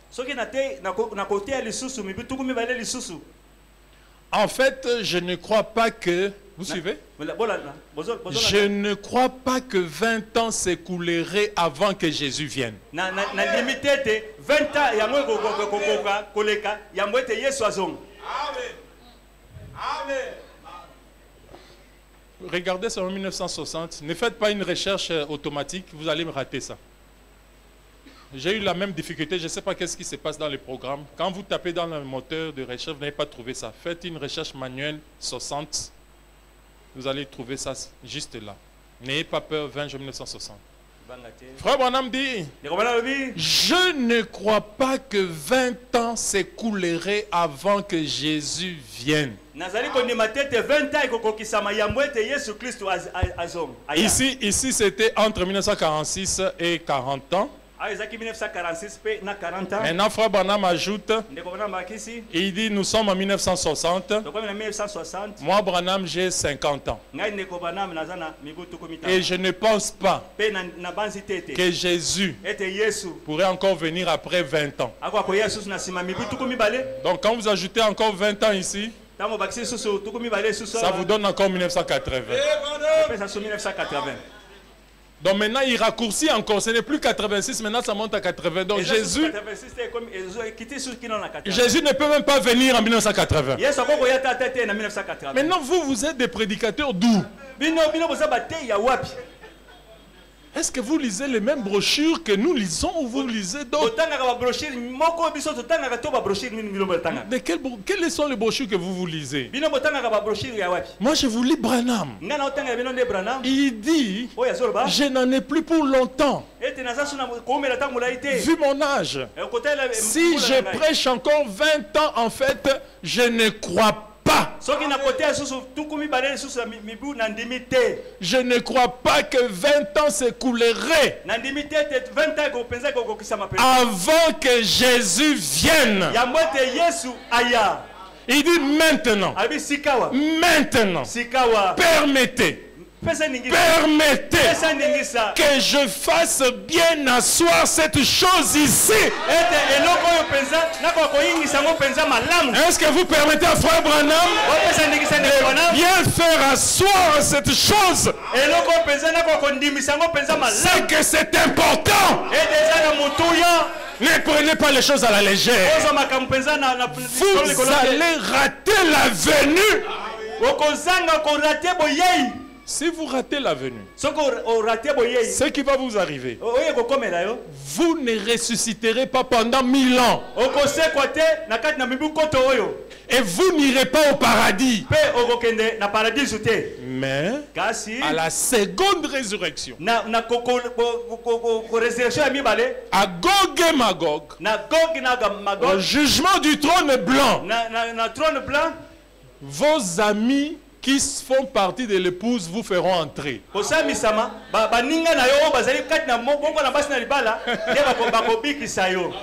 En fait, je ne crois pas que... Vous suivez? Je ne crois pas que 20 ans s'écouleraient avant que Jésus vienne. Regardez sur 1960. Ne faites pas une recherche automatique, vous allez me rater ça. J'ai eu la même difficulté, je ne sais pas qu'est-ce qui se passe dans les programmes. Quand vous tapez dans le moteur de recherche, vous n'avez pas trouvé ça. Faites une recherche manuelle 60. Vous allez trouver ça juste là. N'ayez pas peur, 20 juin 1960. Frère Branham dit, je ne crois pas que 20 ans s'écouleraient avant que Jésus vienne. Ici c'était entre 1946 et 40 ans. Maintenant, Frère Branham ajoute, il dit, nous sommes en 1960. Moi, Branham, j'ai 50 ans. Et je ne pense pas que Jésus pourrait encore venir après 20 ans. Donc, quand vous ajoutez encore 20 ans ici, ça vous donne encore 1980. Donc maintenant, il raccourcit encore. Ce n'est plus 86, maintenant ça monte à 80. Donc Jésus ne peut même pas venir en 1980. Maintenant, vous êtes des prédicateurs d'où? Est-ce que vous lisez les mêmes brochures que nous lisons ou vous lisez d'autres? Mais quelles sont les brochures que vous lisez? Moi, je vous lis Branham. Il dit, je n'en ai plus pour longtemps. Vu mon âge, si je prêche encore 20 ans, en fait, je ne crois pas. Je ne crois pas que 20 ans s'écouleraient avant que Jésus vienne. Il dit maintenant, permettez que je fasse bien asseoir cette chose ici. Est-ce que vous permettez à Frère Branham de bien faire asseoir cette chose? C'est que c'est important. Ne prenez pas les choses à la légère. Vous allez rater la venue. Si vous ratez la venue, ce qui va vous arriver, vous ne ressusciterez pas pendant 1000 ans. Et vous n'irez pas au paradis. Mais à la seconde résurrection, à Gog et Magog, au jugement du trône blanc, vos amis qui font partie de l'épouse vous feront entrer.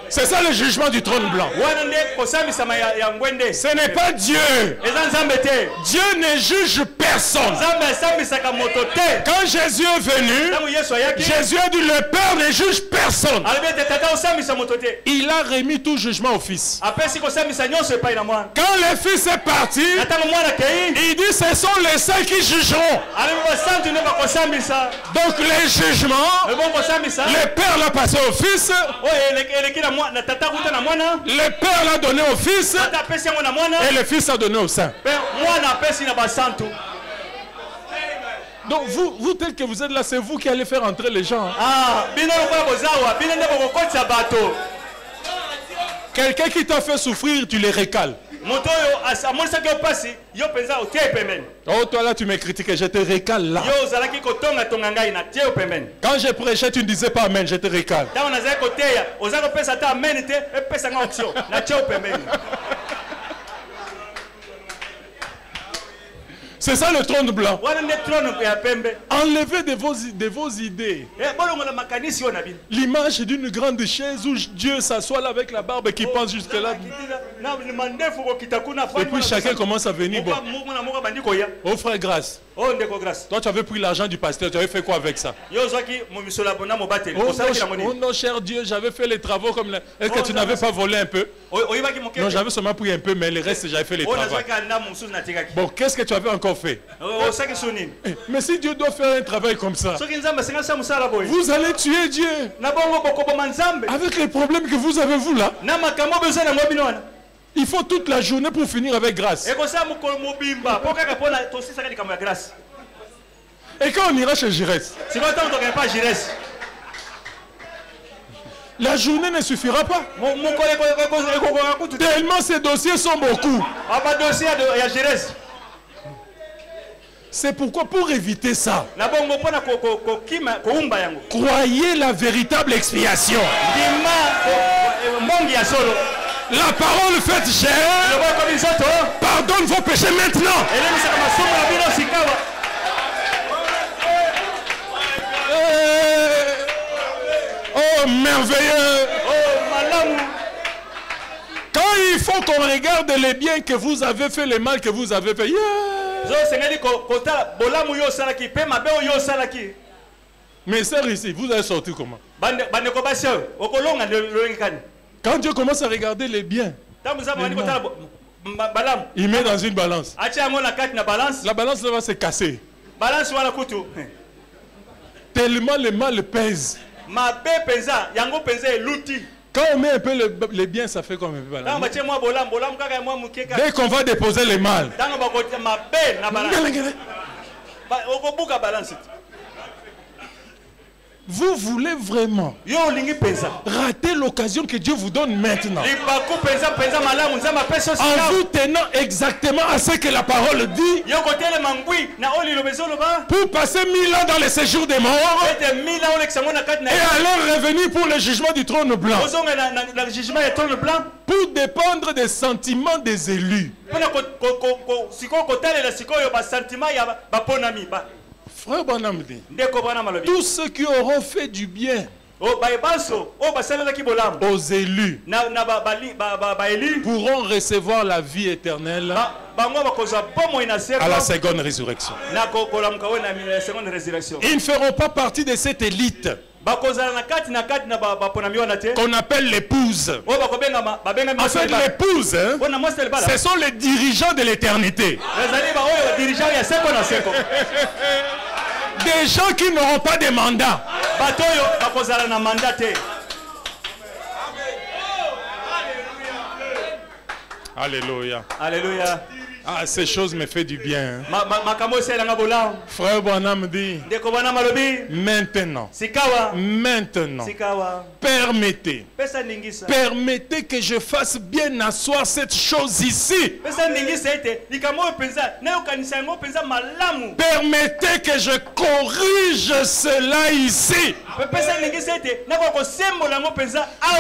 C'est ça le jugement du trône blanc. Ce n'est pas Dieu. Dieu ne juge personne. Quand Jésus est venu, Jésus a dit le Père ne juge personne. Il a remis tout jugement au Fils. Quand le Fils est parti, il dit ce sont les saints qui jugeront. Donc les jugements, le Père l'a passé au Fils, le Père l'a donné au Fils et le Fils a donné au Saint. Donc vous tel que vous êtes là, c'est vous qui allez faire entrer les gens. Quelqu'un qui t'a fait souffrir, tu les récales. Oh, toi là, tu me critiques, je te récale là. Quand je prêchais, tu ne disais pas amen, je te récale. C'est ça le trône blanc. Enlevez de vos idées l'image d'une grande chaise où Dieu s'assoit là avec la barbe qui pense jusque là. Et puis chacun commence à venir. Bon. Oh frère Grâce. Toi tu avais pris l'argent du pasteur, tu avais fait quoi avec ça? Oh non cher Dieu, j'avais fait les travaux comme... Est-ce que tu n'avais pas volé un peu? Non, j'avais seulement pris un peu, mais le reste j'avais fait les travaux. Bon, qu'est-ce que tu avais encore fait? Mais si Dieu doit faire un travail comme ça, vous allez tuer Dieu avec les problèmes que vous avez vous là. Il faut toute la journée pour finir avec grâce. Et quand on ira chez Giresse, la journée ne suffira pas. Tellement ces dossiers sont beaucoup. C'est pourquoi, pour éviter ça, croyez la véritable expiation. La parole faite chair pardonne vos péchés maintenant. Oh merveilleux. Quand il faut qu'on regarde les biens que vous avez fait, les mal que vous avez fait. Mais sœur ici, vous avez sorti comment? Quand Dieu commence à regarder les biens, il met dans une balance. La balance va se casser. Tellement le mal pèse. Quand on met un peu les biens, ça fait comme un peu balance. Dès qu'on va déposer les mal, vous voulez vraiment rater l'occasion que Dieu vous donne maintenant en vous tenant exactement à ce que la parole dit pour passer 1000 ans dans le séjour des morts et alors revenir pour le jugement du trône blanc pour dépendre des sentiments des élus. Frère Branham dit, tous ceux qui auront fait du bien aux élus pourront recevoir la vie éternelle à la seconde résurrection. Ils ne feront pas partie de cette élite qu'on appelle l'épouse. En fait, l'épouse, ce sont les dirigeants de l'éternité. Des gens qui n'auront pas de mandat. Alléluia. Alléluia. Ah, ces choses me font du bien. Frère Branham dit, maintenant, permettez que je fasse bien asseoir cette chose ici. Permettez que je corrige cela ici.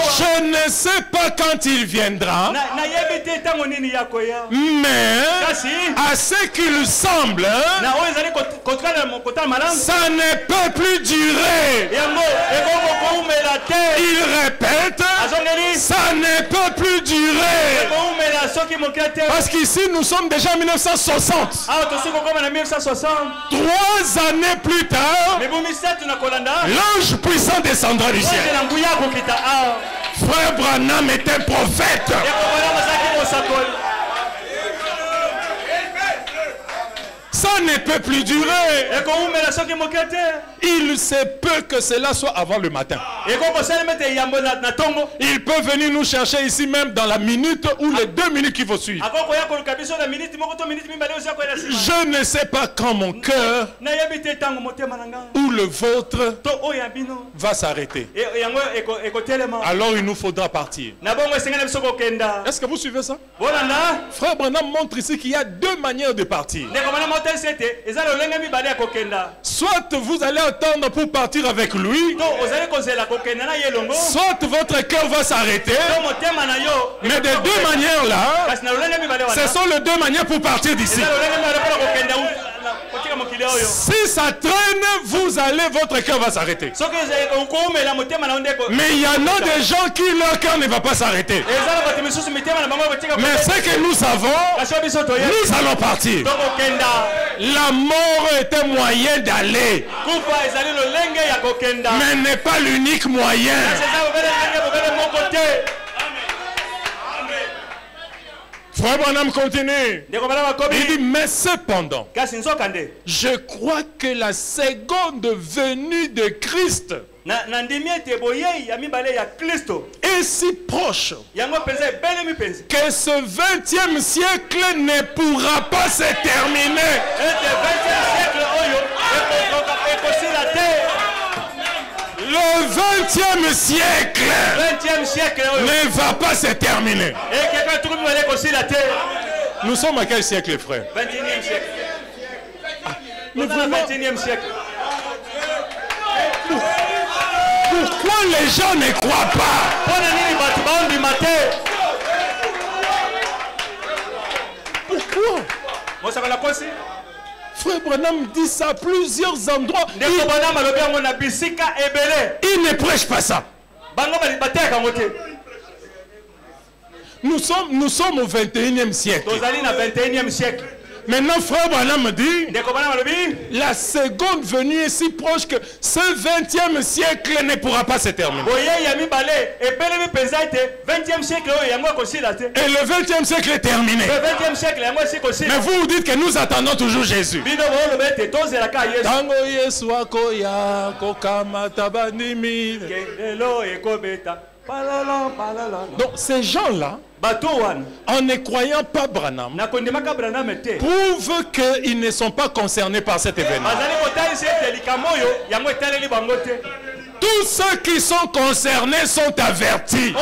Je ne sais pas quand il viendra. Mais à ce qu'il semble, ça ne peut plus durer. Il répète, ça ne peut plus durer. Parce qu'ici nous sommes déjà en 1960. 3 années plus tard, l'ange puissant descendra du ciel. Frère Branham est un prophète. Ça ne peut plus durer. Il se peut que cela soit avant le matin. Il peut venir nous chercher ici même dans la minute ou les 2 minutes qui vont suivre. Je ne sais pas quand mon cœur ou le vôtre va s'arrêter. Alors il nous faudra partir. Est-ce que vous suivez ça? Frère Branham montre ici qu'il y a 2 manières de partir. Soit vous allez attendre pour partir avec lui, soit votre cœur va s'arrêter. Mais des 2 manières là, ce sont les 2 manières pour partir d'ici. Si ça traîne, votre cœur va s'arrêter. Mais il y en a des gens qui leur cœur ne va pas s'arrêter. Mais ce que nous savons, nous allons partir. La mort est un moyen d'aller, mais n'est pas l'unique moyen. Frère Branham continue. Il dit, mais cependant, je crois que la seconde venue de Christ est si proche que ce 20e siècle ne pourra pas se terminer. Le 20e siècle ne va pas se terminer. Nous sommes à quel siècle, frère? 21e siècle. Mais vraiment, 21e siècle. Pourquoi les gens ne croient pas? Pourquoi? Frère Branham dit ça à plusieurs endroits. Il ne prêche pas ça. Nous sommes au 21e siècle. Maintenant, frère Branham dit, la seconde venue est si proche que ce 20e siècle ne pourra pas se terminer. Et le 20e siècle est terminé. Mais vous dites que nous attendons toujours Jésus. Donc ces gens-là, en ne croyant pas Branham, prouvent qu'ils ne sont pas concernés par cet événement. Tous ceux qui sont concernés sont avertis.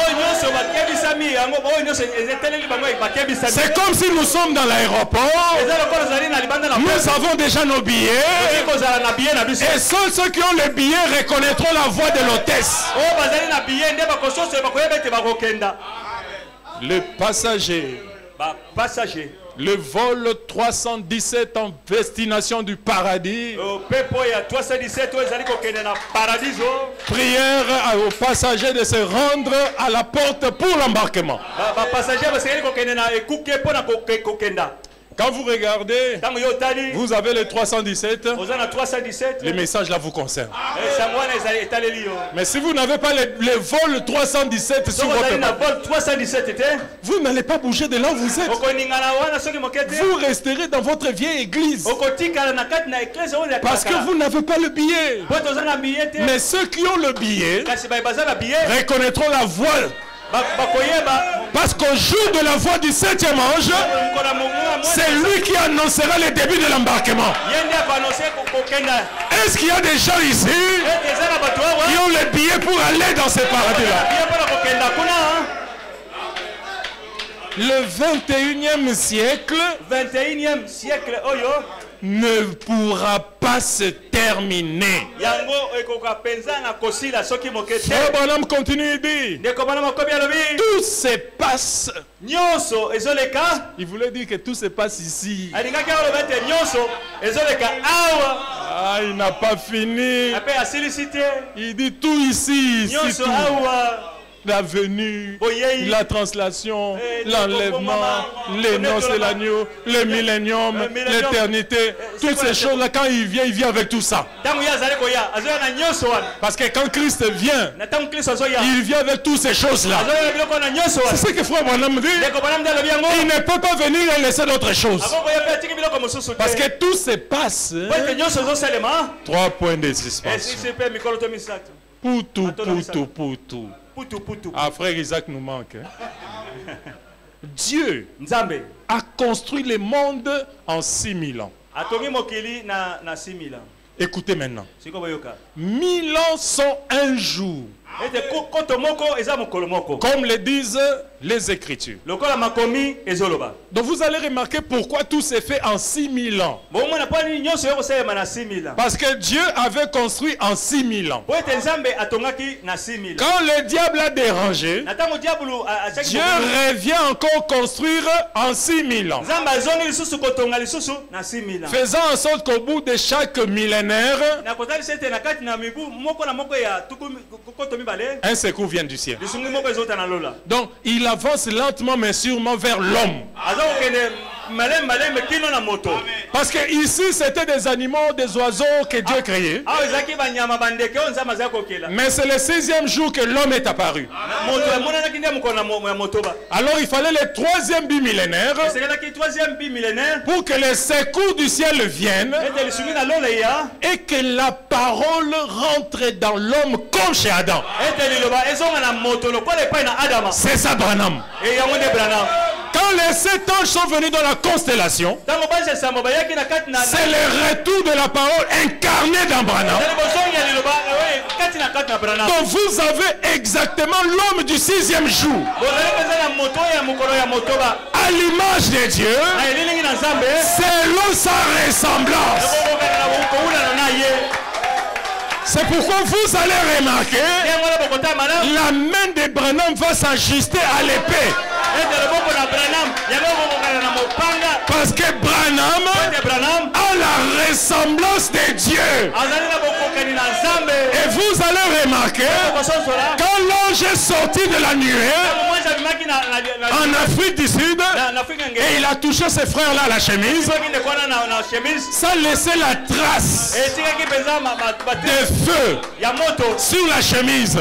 C'est comme si nous sommes dans l'aéroport. Nous avons déjà nos billets. Et seuls ceux qui ont les billets reconnaîtront la voix de l'hôtesse. Le passager. Le vol 317 en destination du paradis. Prière aux passagers de se rendre à la porte pour l'embarquement. Quand vous regardez, vous avez le 317. Les messages là vous concernent. Mais si vous n'avez pas le vol 317 sur votre vol, vous n'allez pas bouger de là où vous êtes. Vous resterez dans votre vieille église. Parce que vous n'avez pas le billet. Mais ceux qui ont le billet reconnaîtront la voix. Parce qu'au jour de la voix du 7e ange, c'est lui qui annoncera le début de l'embarquement. Est-ce qu'il y a des gens ici qui ont le billet pour aller dans ce paradis-là? Le 21e siècle ne pourra pas se terminer. Frère Branham continue de dire, tout se passe. Il voulait dire que tout se passe ici. Ah, il n'a pas fini. Il dit tout ici, ici tout. La venue, la translation, l'enlèvement, les noces de l'agneau, le millénium, l'éternité, toutes ces choses-là, quand il vient avec tout ça. Parce que quand Christ vient, il vient avec toutes ces choses-là. C'est ce que Frère Branham dit. Il ne peut pas venir et laisser d'autres choses. Parce que tout se passe. 3 points de suspension. Pour tout. Ah, frère Isaac nous manque. Dieu a construit le monde en 6000 ans. Écoutez maintenant. 1000 ans sont un jour. Comme le disent les Écritures. Donc vous allez remarquer pourquoi tout s'est fait en 6000 ans. Parce que Dieu avait construit en 6000 ans. Quand le diable a dérangé, Dieu revient encore construire en 6000 ans. Faisant en sorte qu'au bout de chaque millénaire, un secours vient du ciel. Donc il avance lentement mais sûrement vers l'homme. Parce que ici c'était des animaux, des oiseaux que Dieu créait. Mais c'est le 6e jour que l'homme est apparu. Alors il fallait le 3e bimillénaire pour que le secours du ciel vienne et que la parole rentre dans l'homme comme chez Adam. C'est ça Branham. Quand les 7 anges sont venus dans la constellation, c'est le retour de la parole incarnée dans Branham. Donc vous avez exactement l'homme du 6e jour. À l'image de Dieu, selon sa ressemblance. C'est pourquoi vous allez remarquer, la main de Branham va s'ajuster à l'épée. Parce que Branham a la ressemblance de Dieu. Et vous allez remarquer, quand l'ange est sorti de la nuée, en Afrique du Sud, et il a touché ses frères-là à la chemise, ça laissait la trace de feu sur la chemise.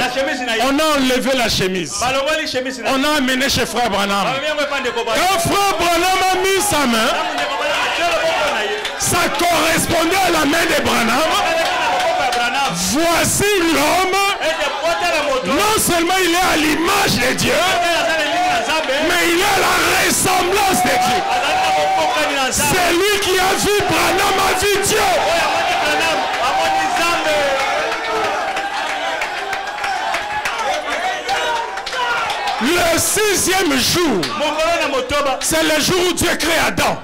On a enlevé la chemise. On a amené chez frère Branham. Quand frère Branham a mis sa main, ça correspondait à la main de Branham. Voici l'homme. Non seulement il est à l'image de Dieu, mais il a la ressemblance de Dieu. C'est lui qui a vu Branham a vu Dieu. Le 6e jour, c'est le jour où Dieu crée Adam.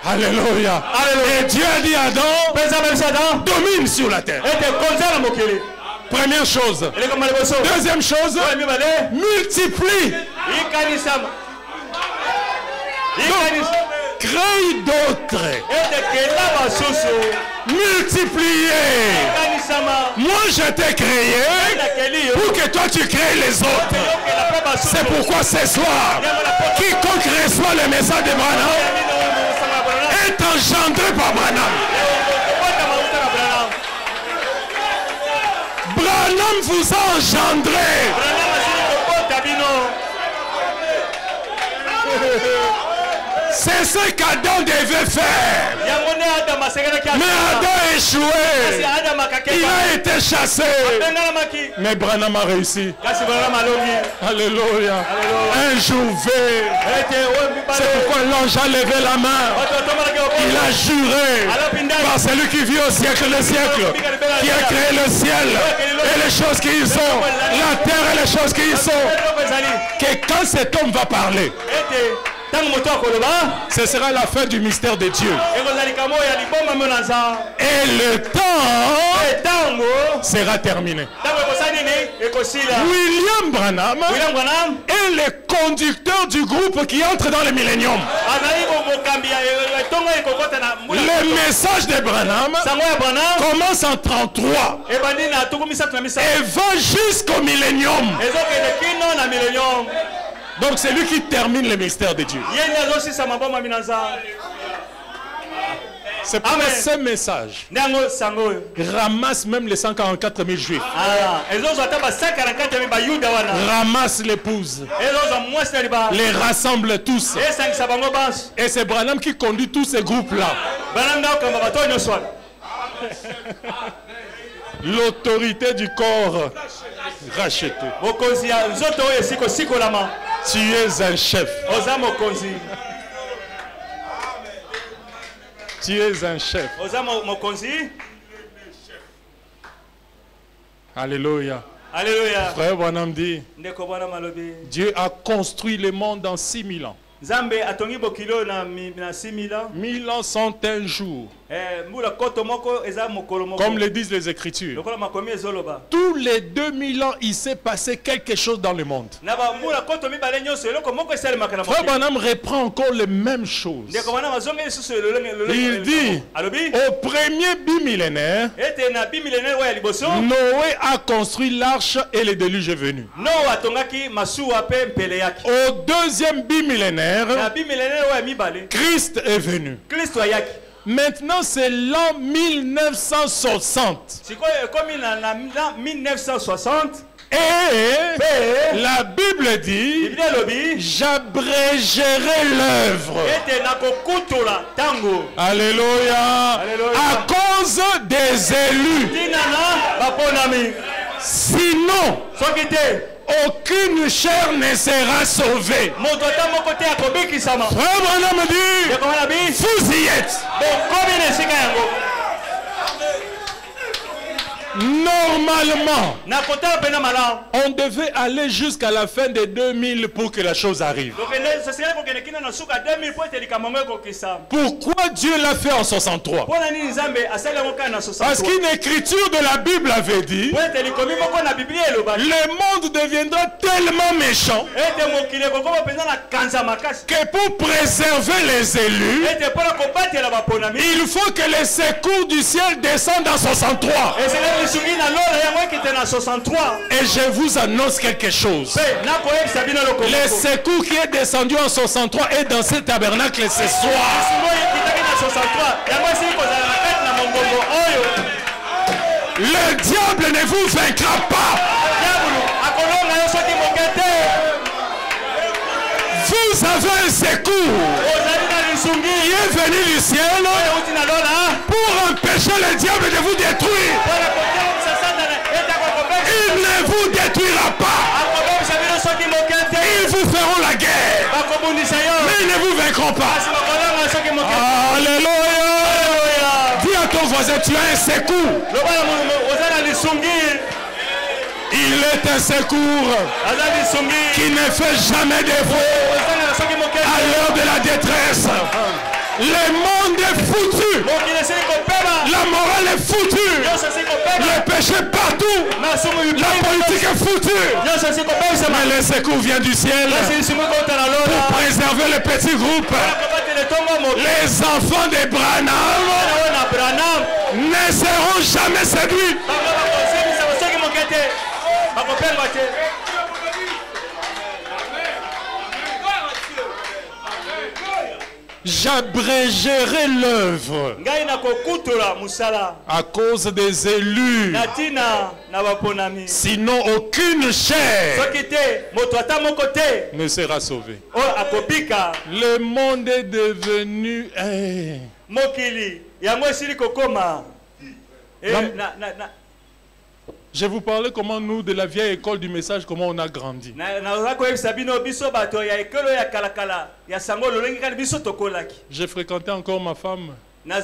Alléluia. Et Dieu a dit à Adam, domine sur la terre. Première chose. Deuxième chose, multiplie. Donc, crée d'autres. Multiplier. Moi je t'ai créé pour que toi tu crées les autres. C'est pourquoi ce soir, quiconque reçoit le message de Branham est engendré par Branham. Branham vous a engendré. C'est ce qu'Adam devait faire. Mais Adam a échoué. Il a été chassé. Mais Branham a réussi. Alléluia. Un jour c'est pourquoi l'ange a levé la main. Il a juré par celui qui vit au siècle des siècles, qui a créé le ciel et les choses qui y sont, la terre et les choses qui y sont, que quand cet homme va parler, ce sera la fin du mystère de Dieu. Et le temps sera terminé. William Branham est le conducteur du groupe qui entre dans le millénium. Le message de Branham commence en 33 et va jusqu'au millénium. Donc c'est lui qui termine le mystère de Dieu. C'est pour ce message ramasse même les 144 000 juifs. Ramasse l'épouse. Les rassemble tous. Et c'est Branham qui conduit tous ces groupes-là. L'autorité du corps rachetée. Tu es un chef. Tu es un chef. Alléluia. Alléluia. Frère Branham dit, Dieu a construit le monde en 6000 ans. 1000 ans sont un jour. Comme le disent les Écritures. Tous les 2000 ans, il s'est passé quelque chose dans le monde. Frère Branham reprend encore les mêmes choses. Il dit, au premier bimillénaire, Noé a construit l'arche et le déluge est venu. Au deuxième bimillénaire, Christ est venu. Maintenant, c'est l'an 1960. Et la Bible dit, j'abrégerai l'œuvre. Alléluia. À cause des élus. Sinon, aucune chair ne sera sauvée. Frère Branham dit, vous y êtes. Normalement, on devait aller jusqu'à la fin de 2000 pour que la chose arrive. Pourquoi Dieu l'a fait en 63? Parce qu'une écriture de la Bible avait dit, le monde deviendra tellement méchant que pour préserver les élus, il faut que les secours du ciel descendent en 63. Et je vous annonce quelque chose. Le secours qui est descendu en 63 est dans ce tabernacle ce soir. Le diable ne vous vaincra pas. Vous avez un secours qui est venu du ciel pour empêcher le diable de vous détruire. Il ne vous détruira pas. Ils vous feront la guerre, mais ils ne vous vaincront pas. Alléluia. Dis à ton voisin, tu as un secours. Il est un secours qui ne fait jamais défaut à l'heure de la détresse. Le monde est foutu. La morale est foutue. Le péché partout. La politique est foutue. Mais le secours vient du ciel pour préserver les petits groupes. Les enfants de Branham ne seront jamais séduits. J'abrégerai l'œuvre à cause des élus. Sinon, aucune chair ne sera sauvée. Le monde est devenu... Je vous parlais comment nous, de la vieille école du message, comment on a grandi. J'ai fréquenté encore ma femme. Un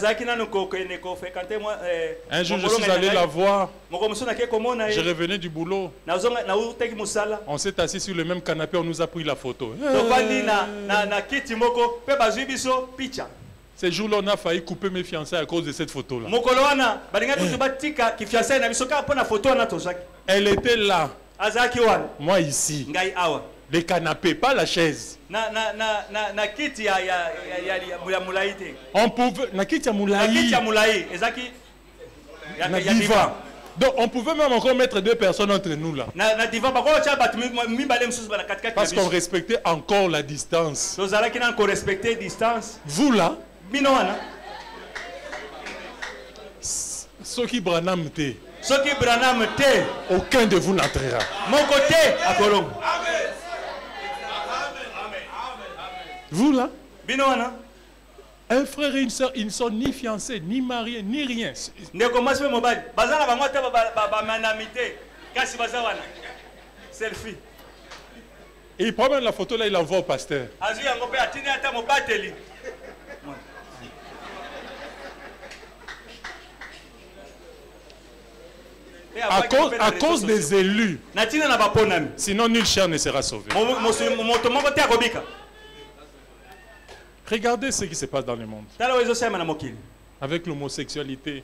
jour, je suis allé la voir. Je revenais du boulot. On s'est assis sur le même canapé, on nous a pris la photo. Ces jours-là, on a failli couper mes fiançailles à cause de cette photo-là. Elle était là. Moi ici. Les canapés, pas la chaise. On pouvait... Donc on pouvait même encore mettre 2 personnes entre nous là. Parce qu'on respectait encore la distance. Vous là, ceux qui Branham té, aucun de vous n'entrera. Mon côté à Colombe. Vous là, un frère et une soeur, ils ne sont ni fiancés, ni mariés, ni rien. Et il prend même la photo là, il l'envoie au pasteur. À cause des élus. Sinon, nulle chair ne sera sauvée. Regardez ce qui se passe dans le monde. Avec l'homosexualité,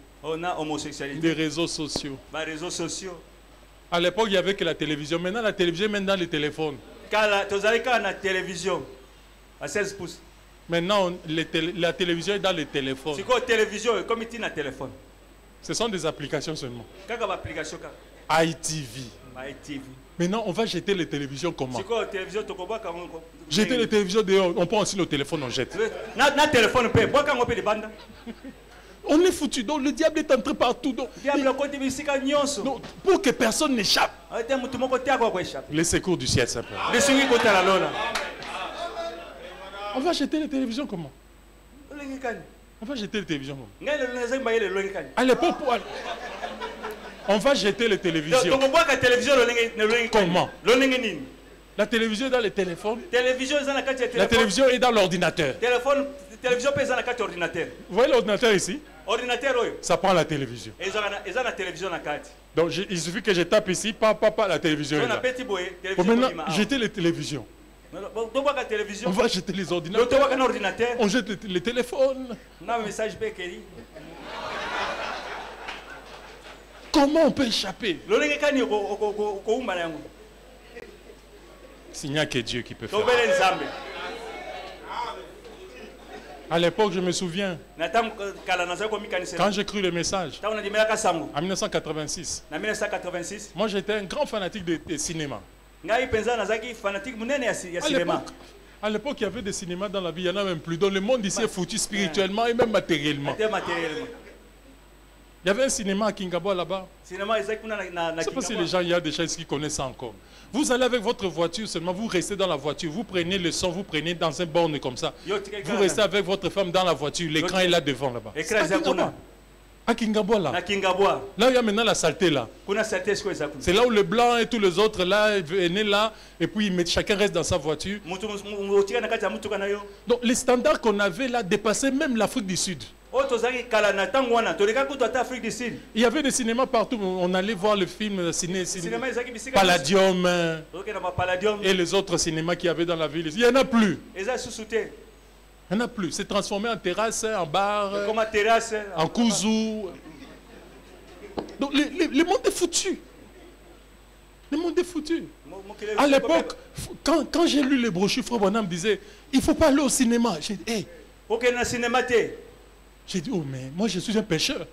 des réseaux sociaux. À l'époque, il n'y avait que la télévision. Maintenant, la télévision est même dans les téléphones. Maintenant, la télévision est dans les téléphones. Ce sont des applications seulement. ITV. Maintenant, on va jeter les télévisions comment? Jeter les télévisions dehors. On prend aussi le téléphone, on jette. On est foutu. Donc le diable est entré partout. Donc, pour que personne n'échappe. Les secours du ciel simplement. On va jeter les télévisions comment? On va jeter les télévisions comment? À l'époque, on va jeter les télévisions. Comment? La télévision est dans les téléphones. La télévision est dans l'ordinateur. Vous voyez l'ordinateur ici? Ça prend la télévision. Donc il suffit que je tape ici, pas la télévision est là. Bon, maintenant, jeter les télévisions. On va jeter les ordinateurs. On jette les téléphones. Comment on peut échapper? S'il n'y a que Dieu qui peut faire. À l'époque, je me souviens, quand j'ai cru le message, en 1986, moi j'étais un grand fanatique de cinéma. À l'époque, il y avait des cinémas dans la vie, il n'y en a même plus. Donc le monde ici est foutu spirituellement et même matériellement. Il y avait un cinéma à Kingabo là-bas. Je ne sais pas si les gens, il y a des gens qui connaissent ça encore. Vous allez avec votre voiture seulement, vous restez dans la voiture, vous prenez le son, vous prenez dans un borne comme ça. Vous restez avec votre femme dans la voiture, l'écran est là devant là-bas. À Kingabo là. Là, il y a maintenant la saleté là. C'est là où le blanc et tous les autres là, venaient là, et puis chacun reste dans sa voiture. Donc les standards qu'on avait là dépassaient même l'Afrique du Sud. Il y avait des cinémas partout. On allait voir le film Palladium et les autres cinémas qu'il y avait dans la ville. Il n'y en a plus. Il n'y en a plus. C'est transformé en terrasse, en bar, en kouzou. Donc le monde est foutu. Le monde est foutu. À l'époque, quand j'ai lu les brochures, Frère Branham me disait, il ne faut pas aller au cinéma. J'ai dit, hey. J'ai dit, oh mais moi je suis un pécheur.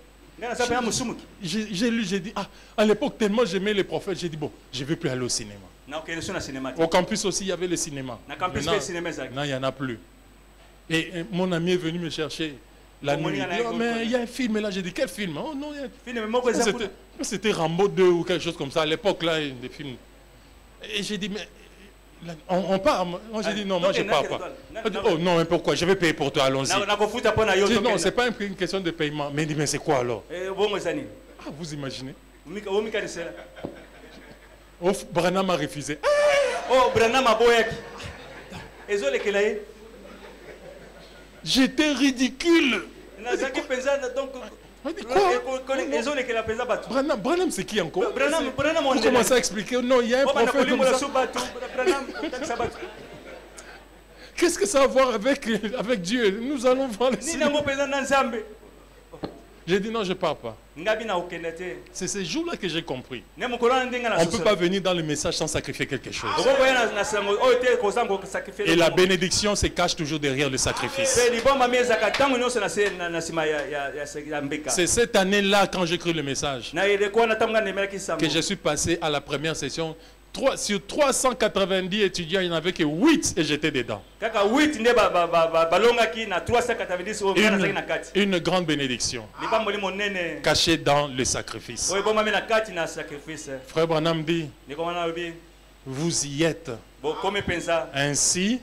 J'ai lu, j'ai dit, ah, à l'époque tellement j'aimais les prophètes, j'ai dit, bon, je ne vais plus aller au cinéma. Au campus aussi, il y avait le cinéma. Maintenant, il n'y en a plus. Et mon ami est venu me chercher la nuit. Il dit, oh, mais il y a un film là. J'ai dit, quel film? Oh non, c'était Rambo 2 ou quelque chose comme ça. À l'époque, là, des films. Et j'ai dit, mais on part. Moi, j'ai dit, non, moi, je ne pars pas. Il dit, oh non, mais pourquoi? Je vais payer pour toi, allons-y. J'ai dit, non, ce n'est pas une question de paiement. Mais il dit, mais c'est quoi alors? Ah, vous imaginez? Oh, Branham a refusé. Oh, Branham a boyek. J'étais ridicule. Branham, c'est qui encore? Vous commencez à expliquer. Non, il y a un prophète comme ça. Qu'est-ce que ça a à voir avec Dieu? Nous allons voir le Seigneur. J'ai dit non, je ne pars pas. C'est ce jour-là que j'ai compris. On ne peut pas venir dans le message sans sacrifier quelque chose. Et la bénédiction se cache toujours derrière le sacrifice. C'est cette année-là, quand j'ai cru le message, que je suis passé à la première session. Sur 390 étudiants, il n'y en avait que 8 et j'étais dedans. Une grande bénédiction cachée dans le sacrifice. Frère Branham dit, vous y êtes. Ainsi,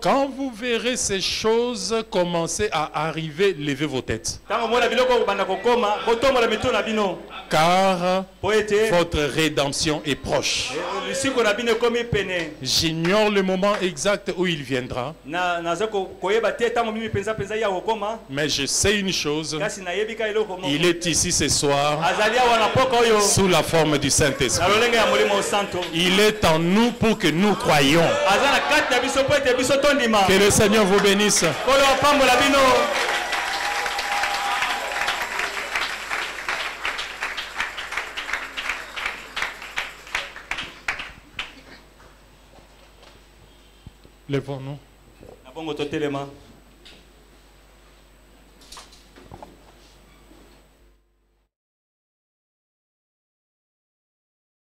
quand vous verrez ces choses commencer à arriver, levez vos têtes. Car votre rédemption est proche. J'ignore le moment exact où il viendra. Mais je sais une chose. Il est ici ce soir sous la forme du Saint-Esprit. Il est en nous pour que nous croyions. Que le Seigneur vous bénisse. Levons-nous.